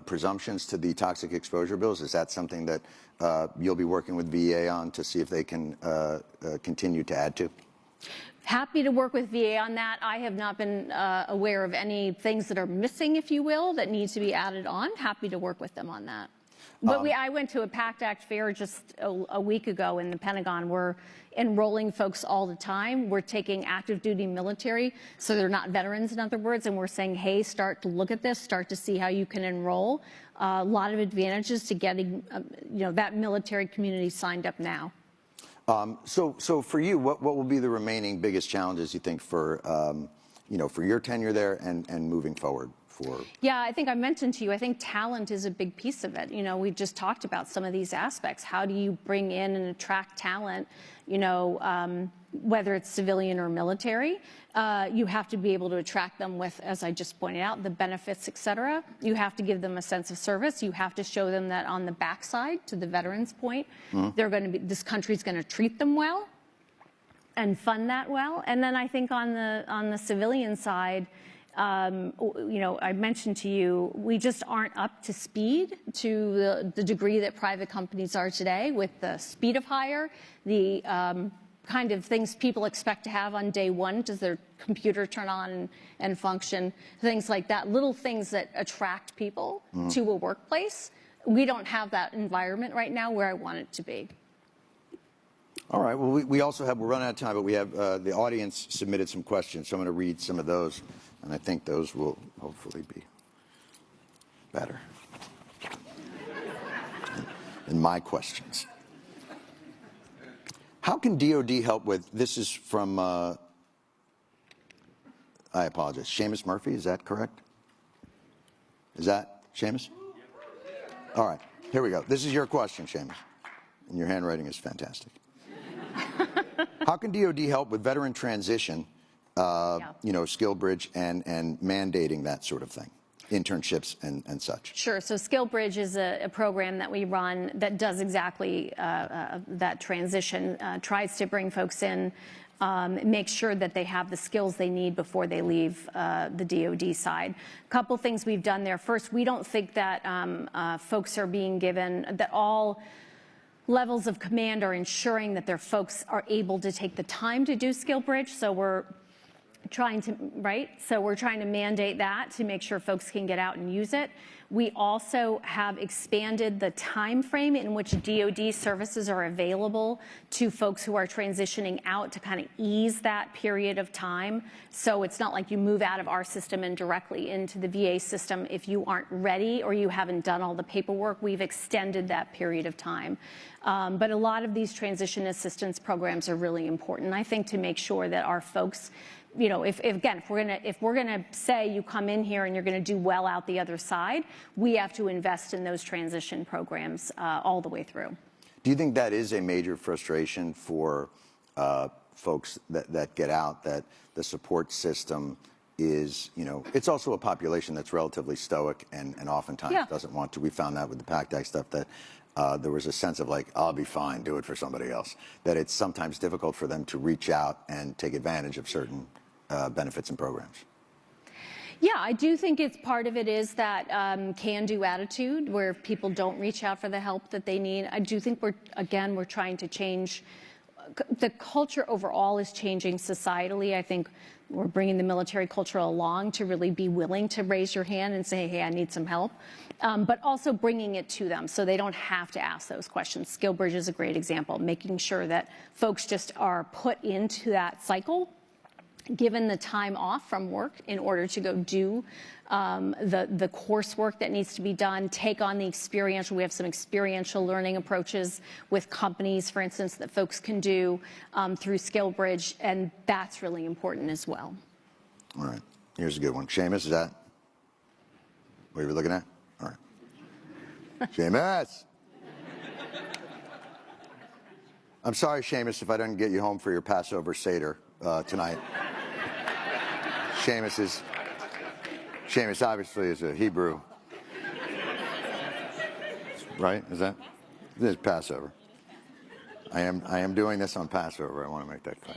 presumptions to the toxic exposure bills? Is that something that you'll be working with VA on to see if they can continue to add to? Happy to work with VA on that. I have not been aware of any things that are missing, if you will, that need to be added on. Happy to work with them on that. But I went to a PACT Act fair just a week ago in the Pentagon. We're enrolling folks all the time. We're taking active duty military, so they're not veterans, in other words, and we're saying, hey, start to look at this, start to see how you can enroll. A lot of advantages to getting that military community signed up now. So for you, what will be the remaining biggest challenges you think for for your tenure there and moving forward? Yeah, I think I mentioned to you, I think talent is a big piece of it. We just talked about some of these aspects. How do you bring in and attract talent, whether it's civilian or military? You have to be able to attract them with, as I just pointed out, the benefits, et cetera. You have to give them a sense of service. You have to show them that on the backside, to the veterans' point, this country's going to treat them well and fund that well. And then I think on the civilian side, I mentioned to you, we just aren't up to speed to the degree that private companies are today with the speed of hire, the kind of things people expect to have on day one. Does their computer turn on and function? Things like that, little things that attract people to a workplace. We don't have that environment right now where I want it to be. All right. Well, we're running out of time, but we have the audience submitted some questions, so I'm going to read some of those. And I think those will hopefully be better than my questions. How can DOD help with, this is from, I apologize, Seamus Murphy, is that correct? Is that Seamus? All right, here we go. This is your question, Seamus. And your handwriting is fantastic. How can DOD help with veteran transition, skill bridge and mandating that sort of thing, internships and such? Sure. So Skill Bridge is a program that we run that does exactly that transition, tries to bring folks in, make sure that they have the skills they need before they leave the DOD side. A couple things we've done there. First, we don't think that folks are being given, that all levels of command are ensuring that their folks are able to take the time to do Skill Bridge. So we're trying to mandate that to make sure folks can get out and use it. We also have expanded the time frame in which DoD services are available to folks who are transitioning out to kind of ease that period of time. So it's not like you move out of our system and directly into the VA system if you aren't ready or you haven't done all the paperwork. We've extended that period of time. But a lot of these transition assistance programs are really important, I think, to make sure that our folks, if we're gonna say you come in here and you're gonna do well out the other side, we have to invest in those transition programs all the way through. Do you think that is a major frustration for folks that get out, that the support system is, it's also a population that's relatively stoic and oftentimes doesn't want to. We found that with the PACT Act stuff that there was a sense of like, I'll be fine, do it for somebody else. That it's sometimes difficult for them to reach out and take advantage of certain benefits and programs. Yeah, I do think it's part of it is that can-do attitude where people don't reach out for the help that they need. I do think we're trying to change. The culture overall is changing societally. I think we're bringing the military culture along to really be willing to raise your hand and say, hey, I need some help, but also bringing it to them so they don't have to ask those questions. SkillBridge is a great example, making sure that folks just are put into that cycle, given the time off from work in order to go do the coursework that needs to be done, take on the experiential. We have some experiential learning approaches with companies, for instance, that folks can do through SkillBridge, and that's really important as well. All right, here's a good one. Seamus, is that what you were looking at? All right. Seamus! I'm sorry, Seamus, if I didn't get you home for your Passover Seder tonight. Seamus obviously is a Hebrew, right? This is Passover. I am doing this on Passover. I want to make that clear.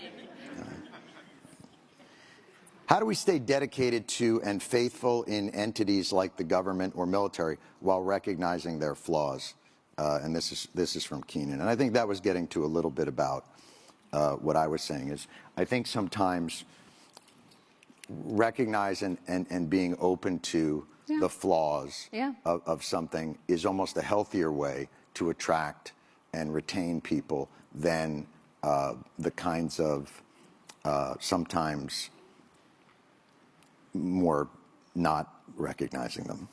How do we stay dedicated to and faithful in entities like the government or military while recognizing their flaws? And this is from Keenan. And I think that was getting to a little bit about what I was saying is I think sometimes recognize and being open to the flaws of something is almost a healthier way to attract and retain people than the kinds of sometimes more not recognizing them.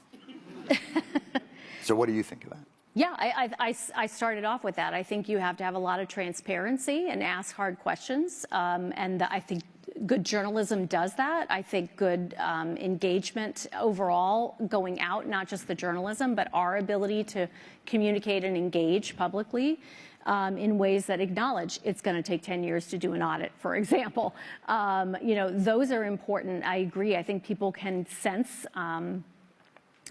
So what do you think of that? Yeah, I started off with that. I think you have to have a lot of transparency and ask hard questions. And I think good journalism does that. I think good engagement overall going out, not just the journalism, but our ability to communicate and engage publicly in ways that acknowledge it's going to take 10 years to do an audit, for example. Those are important. I agree. I think people can sense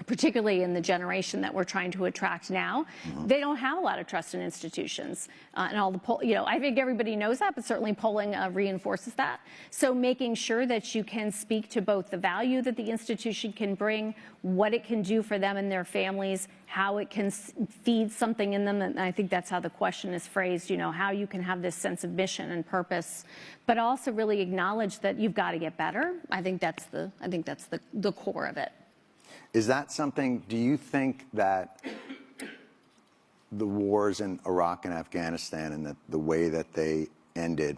particularly in the generation that we're trying to attract now, they don't have a lot of trust in institutions. And all the I think everybody knows that, but certainly polling reinforces that. So making sure that you can speak to both the value that the institution can bring, what it can do for them and their families, how it can feed something in them. And I think that's how the question is phrased, how you can have this sense of mission and purpose, but also really acknowledge that you've got to get better. I think that's the core of it. Is that something, do you think that the wars in Iraq and Afghanistan and the way that they ended,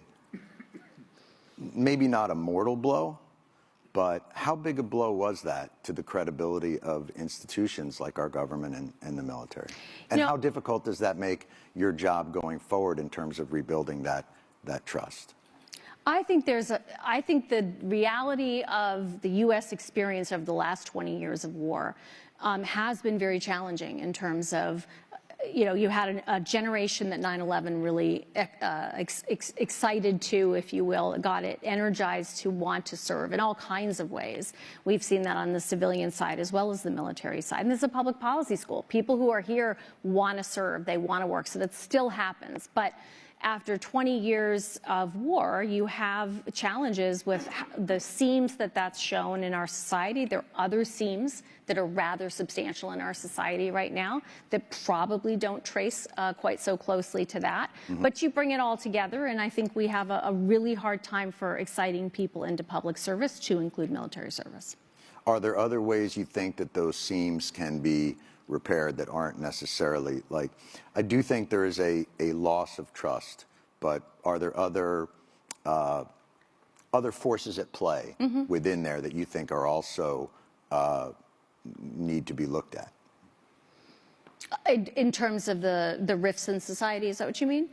maybe not a mortal blow, but how big a blow was that to the credibility of institutions like our government and the military? And how difficult does that make your job going forward in terms of rebuilding that trust? I think the reality of the U.S. experience of the last 20 years of war has been very challenging in terms of, you had a generation that 9/11 really excited to, if you will, got it energized to want to serve in all kinds of ways. We've seen that on the civilian side as well as the military side. And this is a public policy school. People who are here want to serve. They want to work. So that still happens. But after 20 years of war, you have challenges with the seams that's shown in our society. There are other seams that are rather substantial in our society right now that probably don't trace quite so closely to that. But you bring it all together, and I think we have a really hard time for exciting people into public service, to include military service. Are there other ways you think that those seams can be repaired that aren't necessarily like, I do think there is a loss of trust, but are there other forces at play within there that you think are also need to be looked at? In terms of the rifts in society, is that what you mean?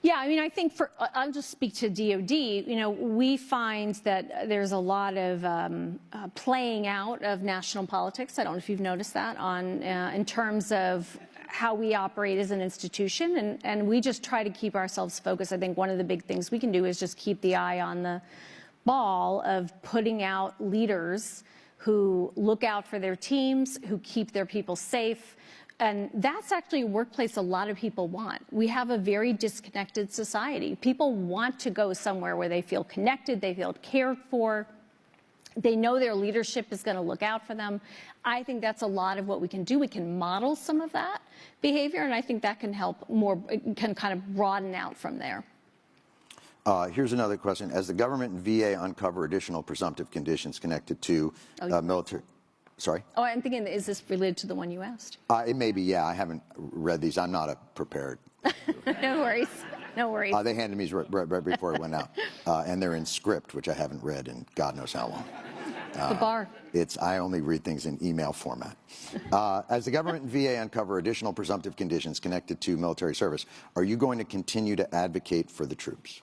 Yeah, I mean, I think I'll just speak to DOD. We find that there's a lot of playing out of national politics. I don't know if you've noticed that in terms of how we operate as an institution, and we just try to keep ourselves focused. I think one of the big things we can do is just keep the eye on the ball of putting out leaders who look out for their teams, who keep their people safe. And that's actually a workplace a lot of people want. We have a very disconnected society. People want to go somewhere where they feel connected, they feel cared for, they know their leadership is going to look out for them. I think that's a lot of what we can do. We can model some of that behavior, and I think that can help more, can kind of broaden out from there. Here's another question. As the government and VA uncover additional presumptive conditions connected to military... Sorry? Oh, I'm thinking, is this related to the one you asked? It may be, yeah. I haven't read these. I'm not prepared. No worries. No worries. They handed me right before it went out. And they're in script, which I haven't read in God knows how long. The bar. I only read things in email format. As the government and VA uncover additional presumptive conditions connected to military service, are you going to continue to advocate for the troops?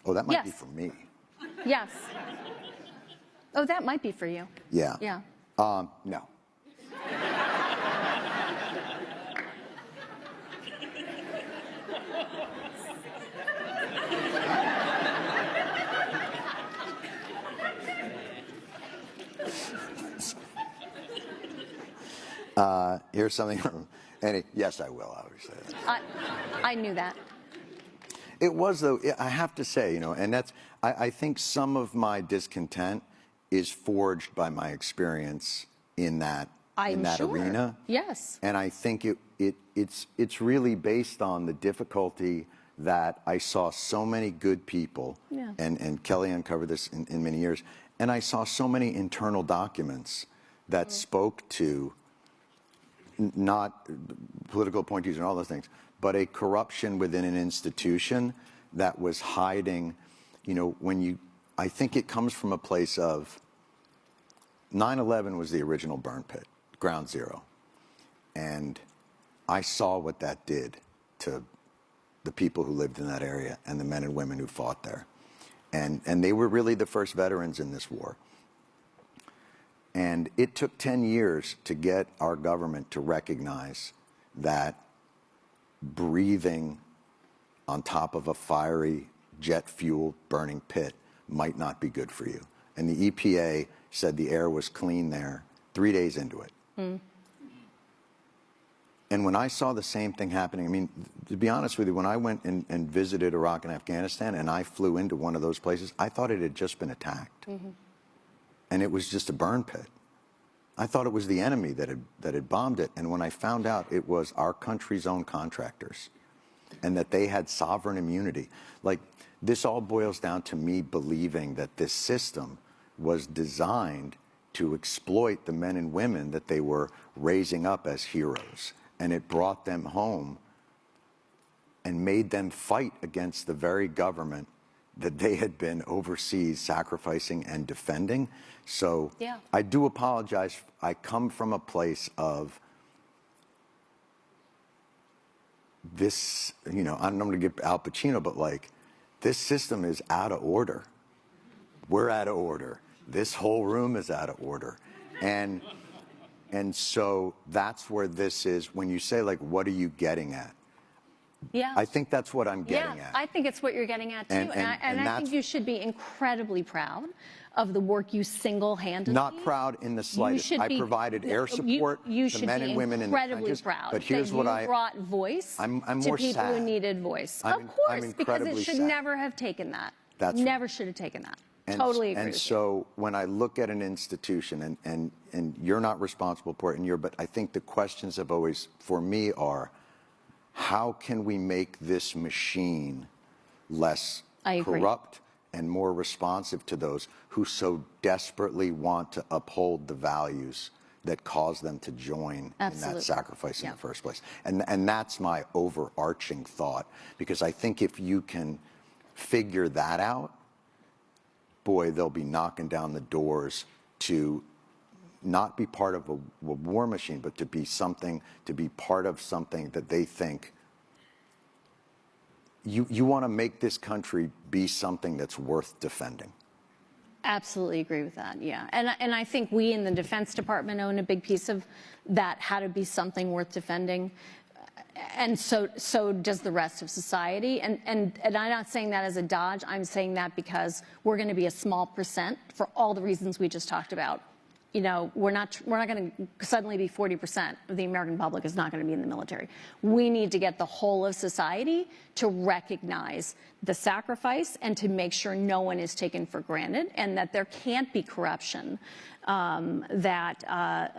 Oh, that might be for me. Yes. Oh, that might be for you. Yeah. Yeah. No. Here's something from Annie. Yes, I will, obviously. I knew that. It was, though, I have to say, you know, and that's, I think some of my discontent is forged by my experience in that arena. Yes. And I think it's really based on the difficulty that I saw so many good people, and Kelly uncovered this in many years, and I saw so many internal documents that spoke to not political appointees and all those things, but a corruption within an institution that was hiding, you know, I think it comes from a place of 9/11 was the original burn pit, ground zero. And I saw what that did to the people who lived in that area and the men and women who fought there. And they were really the first veterans in this war. And it took 10 years to get our government to recognize that breathing on top of a fiery jet fuel burning pit might not be good for you. And the EPA said the air was clean there 3 days into it. And when I saw the same thing happening, I mean, to be honest with you, when I went and visited Iraq and Afghanistan and I flew into one of those places, I thought it had just been attacked. And it was just a burn pit. I thought it was the enemy that had bombed it. And when I found out it was our country's own contractors and that they had sovereign immunity, like this all boils down to me believing that this system was designed to exploit the men and women that they were raising up as heroes. And it brought them home and made them fight against the very government that they had been overseas sacrificing and defending. So I do apologize. I come from a place of this, you know, I'm going to give Al Pacino, but like, this system is out of order. We're out of order. This whole room is out of order. And so that's where this is. When you say, like, what are you getting at? Yeah. I think that's what I'm getting at. I think it's what you're getting at, too. And I think you should be incredibly proud of the work you single-handedly... Not proud in the slightest. I provided air support to men and women in the trenches. Proud but here's that what you brought voice I'm to more people sad. who needed voice. I'm of course, because it should sad. never have taken that. That's never right. should have taken that. And, totally agree and with so when I look at an institution, and you're not responsible for it, but I think the questions have always, for me, are how can we make this machine less corrupt and more responsive to those who so desperately want to uphold the values that cause them to join in that sacrifice in the first place. And that's my overarching thought, because I think if you can figure that out, boy, they'll be knocking down the doors to not be part of a war machine, but to be something, to be part of something that they think you want to make this country be something that's worth defending. Absolutely agree with that, yeah. And I think we in the Defense Department own a big piece of that, how to be something worth defending. And so does the rest of society. And I'm not saying that as a dodge. I'm saying that because we're going to be a small percent for all the reasons we just talked about. You know, we're not going to suddenly be 40% of the American public is not going to be in the military. We need to get the whole of society to recognize the sacrifice and to make sure no one is taken for granted and that there can't be corruption that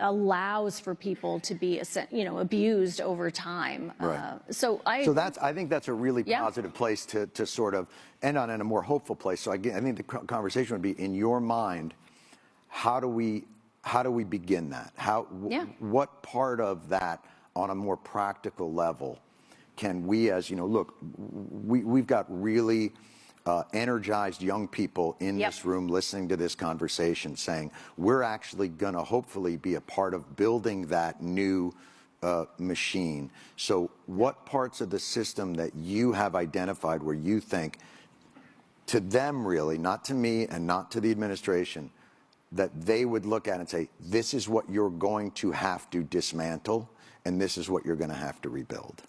allows for people to be, you know, abused over time. Right. I think that's a really positive place to sort of end on, in a more hopeful place. So I think the conversation would be, in your mind, how do we begin that? What part of that, on a more practical level, can we, as you know, look, we've got really energized young people in this room listening to this conversation, saying we're actually going to hopefully be a part of building that new machine. So what parts of the system that you have identified where you think, to them really, not to me and not to the administration, that they would look at and say, this is what you're going to have to dismantle, and this is what you're going to have to rebuild?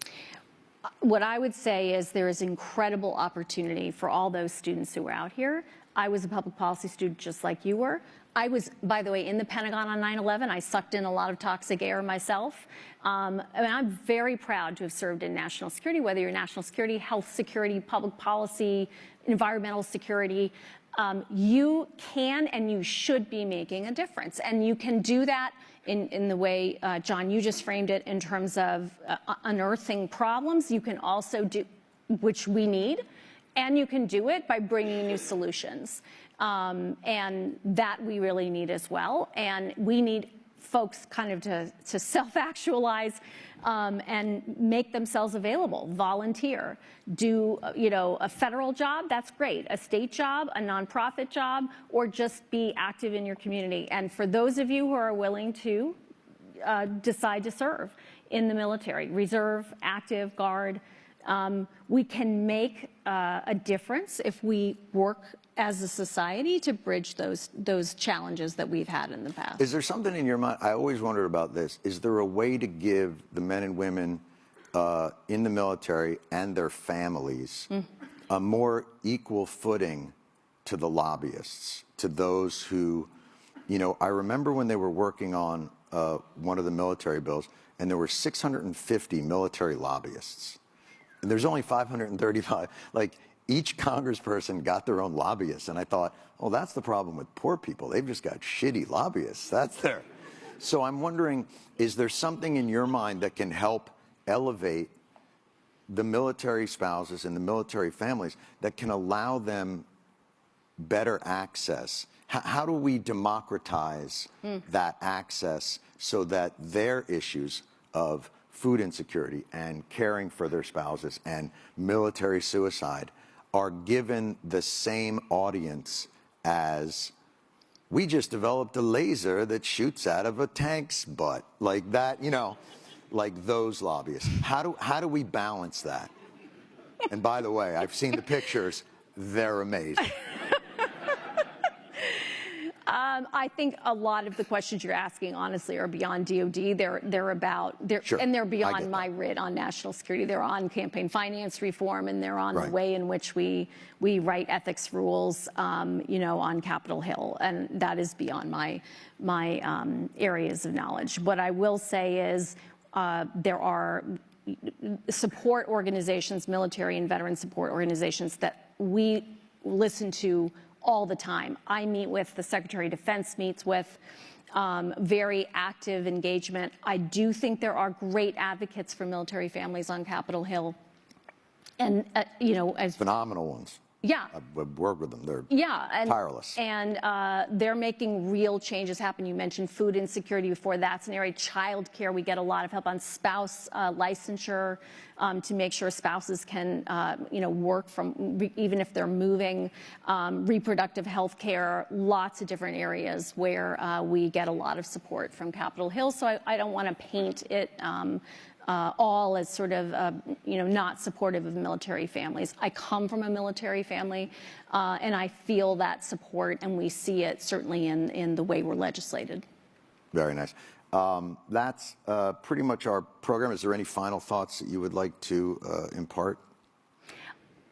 What I would say is there is incredible opportunity for all those students who are out here. I was a public policy student just like you were. I was, by the way, in the Pentagon on 9/11. I sucked in a lot of toxic air myself. And I'm very proud to have served in national security, whether you're national security, health security, public policy, environmental security. You can and you should be making a difference. And you can do that in the way, John, you just framed it, in terms of unearthing problems. You can also do, which we need, and you can do it by bringing new solutions. And that we really need as well. And we need folks kind of to self-actualize and make themselves available, volunteer, do, you know, a federal job, that's great, a state job, a nonprofit job, or just be active in your community. And for those of you who are willing to decide to serve in the military, reserve, active, guard, we can make a difference if we work as a society to bridge those challenges that we've had in the past. Is there something in your mind? I always wondered about this. Is there a way to give the men and women in the military and their families a more equal footing to the lobbyists, to those who, you know, I remember when they were working on one of the military bills, and there were 650 military lobbyists, and there's only 535. Like, each congressperson got their own lobbyists, and I thought, oh, that's the problem with poor people. They've just got shitty lobbyists. That's their. So I'm wondering, is there something in your mind that can help elevate the military spouses and the military families that can allow them better access? How do we democratize that access so that their issues of food insecurity and caring for their spouses and military suicide are given the same audience as, we just developed a laser that shoots out of a tank's butt, like that, you know, like those lobbyists? How do we balance that? And by the way, I've seen the pictures. They're amazing. I think a lot of the questions you're asking, honestly, are beyond DOD. They're beyond my writ on national security. They're on campaign finance reform, and they're on the way in which we write ethics rules, you know, on Capitol Hill, and that is beyond my areas of knowledge. What I will say is there are support organizations, military and veteran support organizations, that we listen to all the time. I meet with, the Secretary of Defense meets with, very active engagement. I do think there are great advocates for military families on Capitol Hill. And, you know, as phenomenal ones. Yeah. I've worked with them. They're tireless. And they're making real changes happen. You mentioned food insecurity before. That's an area. Child care, we get a lot of help on spouse licensure to make sure spouses can, you know, work from, even if they're moving. Reproductive health care, lots of different areas where we get a lot of support from Capitol Hill. So I don't want to paint it all as sort of, you know, not supportive of military families. I come from a military family, and I feel that support, and we see it certainly in the way we're legislated. Very nice. That's pretty much our program. Is there any final thoughts that you would like to impart?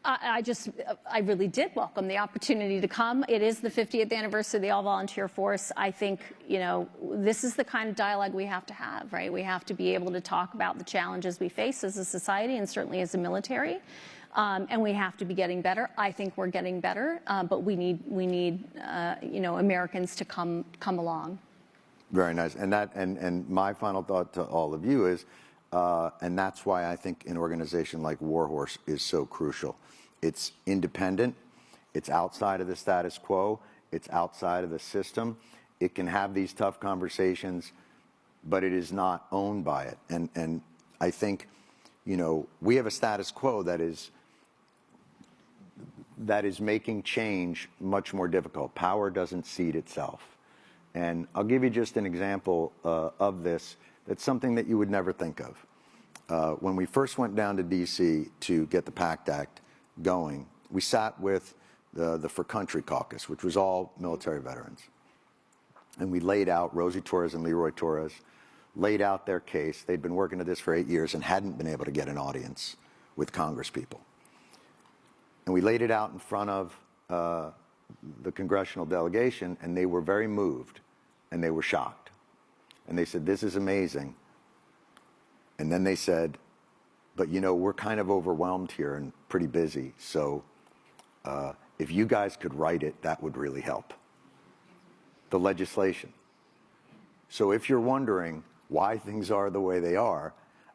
I really did welcome the opportunity to come. It is the 50th anniversary of the all-volunteer force. I think, this is the kind of dialogue we have to have, right? We have to be able to talk about the challenges we face as a society and certainly as a military. And we have to be getting better. I think we're getting better, but we need Americans to come along. Very nice. And my final thought to all of you is, and that's why I think an organization like Warhorse is so crucial. It's independent. It's outside of the status quo. It's outside of the system. It can have these tough conversations, but it is not owned by it. And I think, we have a status quo that is making change much more difficult. Power doesn't seed itself. And I'll give you just an example of this. It's something that you would never think of. When we first went down to D.C. to get the PACT Act going, we sat with the For Country caucus, which was all military veterans. And we laid out, Rosie Torres and Leroy Torres, laid out their case. They'd been working at this for 8 years and hadn't been able to get an audience with Congress people. And we laid it out in front of the congressional delegation, and they were very moved, and they were shocked. And they said, "This is amazing." And then they said, "But we're kind of overwhelmed here and pretty busy, so if you guys could write it, that would really help." The legislation. So if you're wondering why things are the way they are,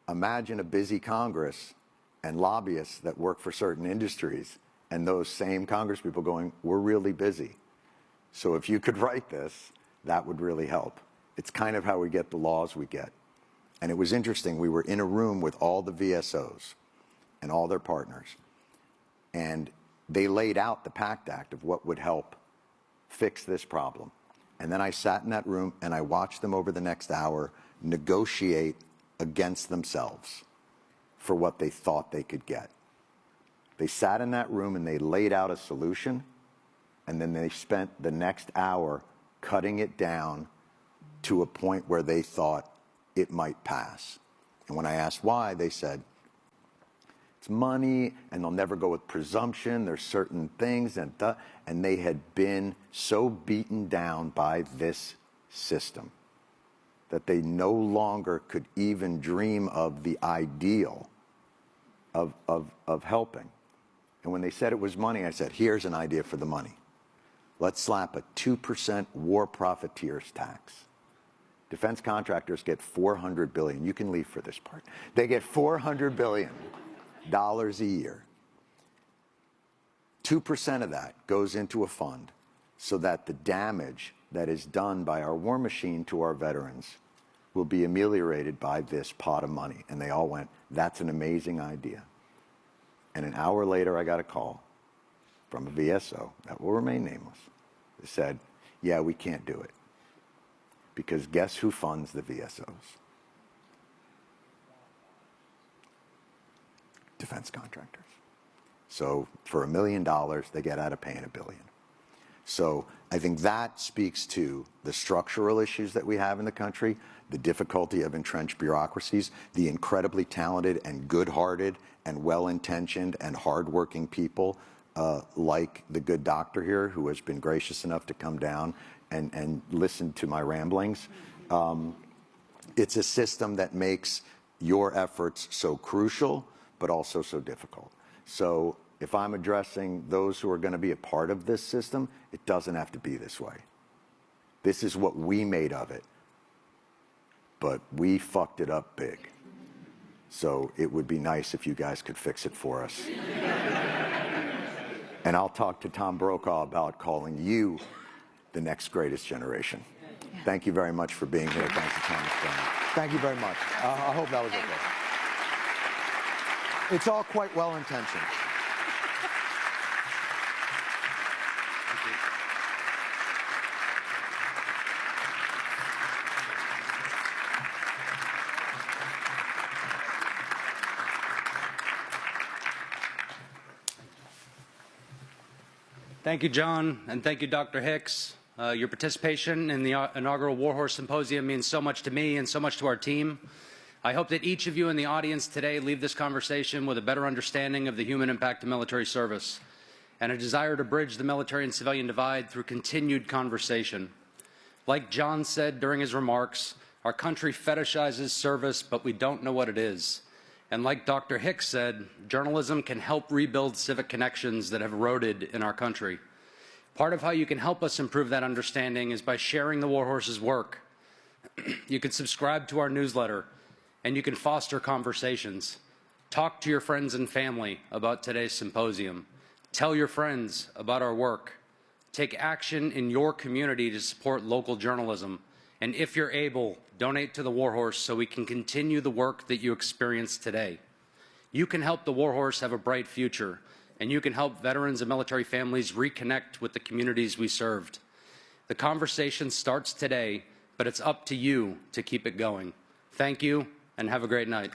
imagine a busy Congress and lobbyists that work for certain industries and those same Congress people going, "We're really busy. So if you could write this, that would really help." It's kind of how we get the laws we get. And it was interesting. We were in a room with all the VSOs and all their partners. And they laid out the PACT Act of what would help fix this problem. And then I sat in that room and I watched them over the next hour negotiate against themselves for what they thought they could get. They sat in that room and they laid out a solution, and then they spent the next hour cutting it down to a point where they thought it might pass. And when I asked why, they said, it's money, and they'll never go with presumption. There's certain things, and they had been so beaten down by this system that they no longer could even dream of the ideal of helping. And when they said it was money, I said, here's an idea for the money. Let's slap a 2% war profiteers tax. Defense contractors get $400 billion. You can leave for this part. They get $400 billion a year. 2% of that goes into a fund so that the damage that is done by our war machine to our veterans will be ameliorated by this pot of money. And they all went, that's an amazing idea. And an hour later, I got a call from a VSO that will remain nameless. They said, yeah, we can't do it. Because guess who funds the VSOs? Defense contractors. So for $1 million, they get out of paying $1 billion. So I think that speaks to the structural issues that we have in the country, the difficulty of entrenched bureaucracies, the incredibly talented and good-hearted and well-intentioned and hardworking people like the good doctor here who has been gracious enough to come down and listen to my ramblings. It's a system that makes your efforts so crucial, but also so difficult. So if I'm addressing those who are going to be a part of this system, it doesn't have to be this way. This is what we made of it, but we fucked it up big. So it would be nice if you guys could fix it for us. And I'll talk to Tom Brokaw about calling you the next greatest generation. Yeah. Thank you very much for being here. Thank you, Thomas. Thank you very much. I hope that was okay. It's all quite well-intentioned. Thank you, John, and thank you, Dr. Hicks. Your participation in the inaugural Warhorse Symposium means so much to me and so much to our team. I hope that each of you in the audience today leave this conversation with a better understanding of the human impact of military service and a desire to bridge the military and civilian divide through continued conversation. Like Jon said during his remarks, our country fetishizes service, but we don't know what it is. And like Dr. Hicks said, journalism can help rebuild civic connections that have eroded in our country. Part of how you can help us improve that understanding is by sharing the Warhorse's work. You can subscribe to our newsletter, and you can foster conversations. Talk to your friends and family about today's symposium. Tell your friends about our work. Take action in your community to support local journalism. And if you're able, donate to the Warhorse so we can continue the work that you experienced today. You can help the Warhorse have a bright future, and you can help veterans and military families reconnect with the communities we served. The conversation starts today, but it's up to you to keep it going. Thank you, and have a great night.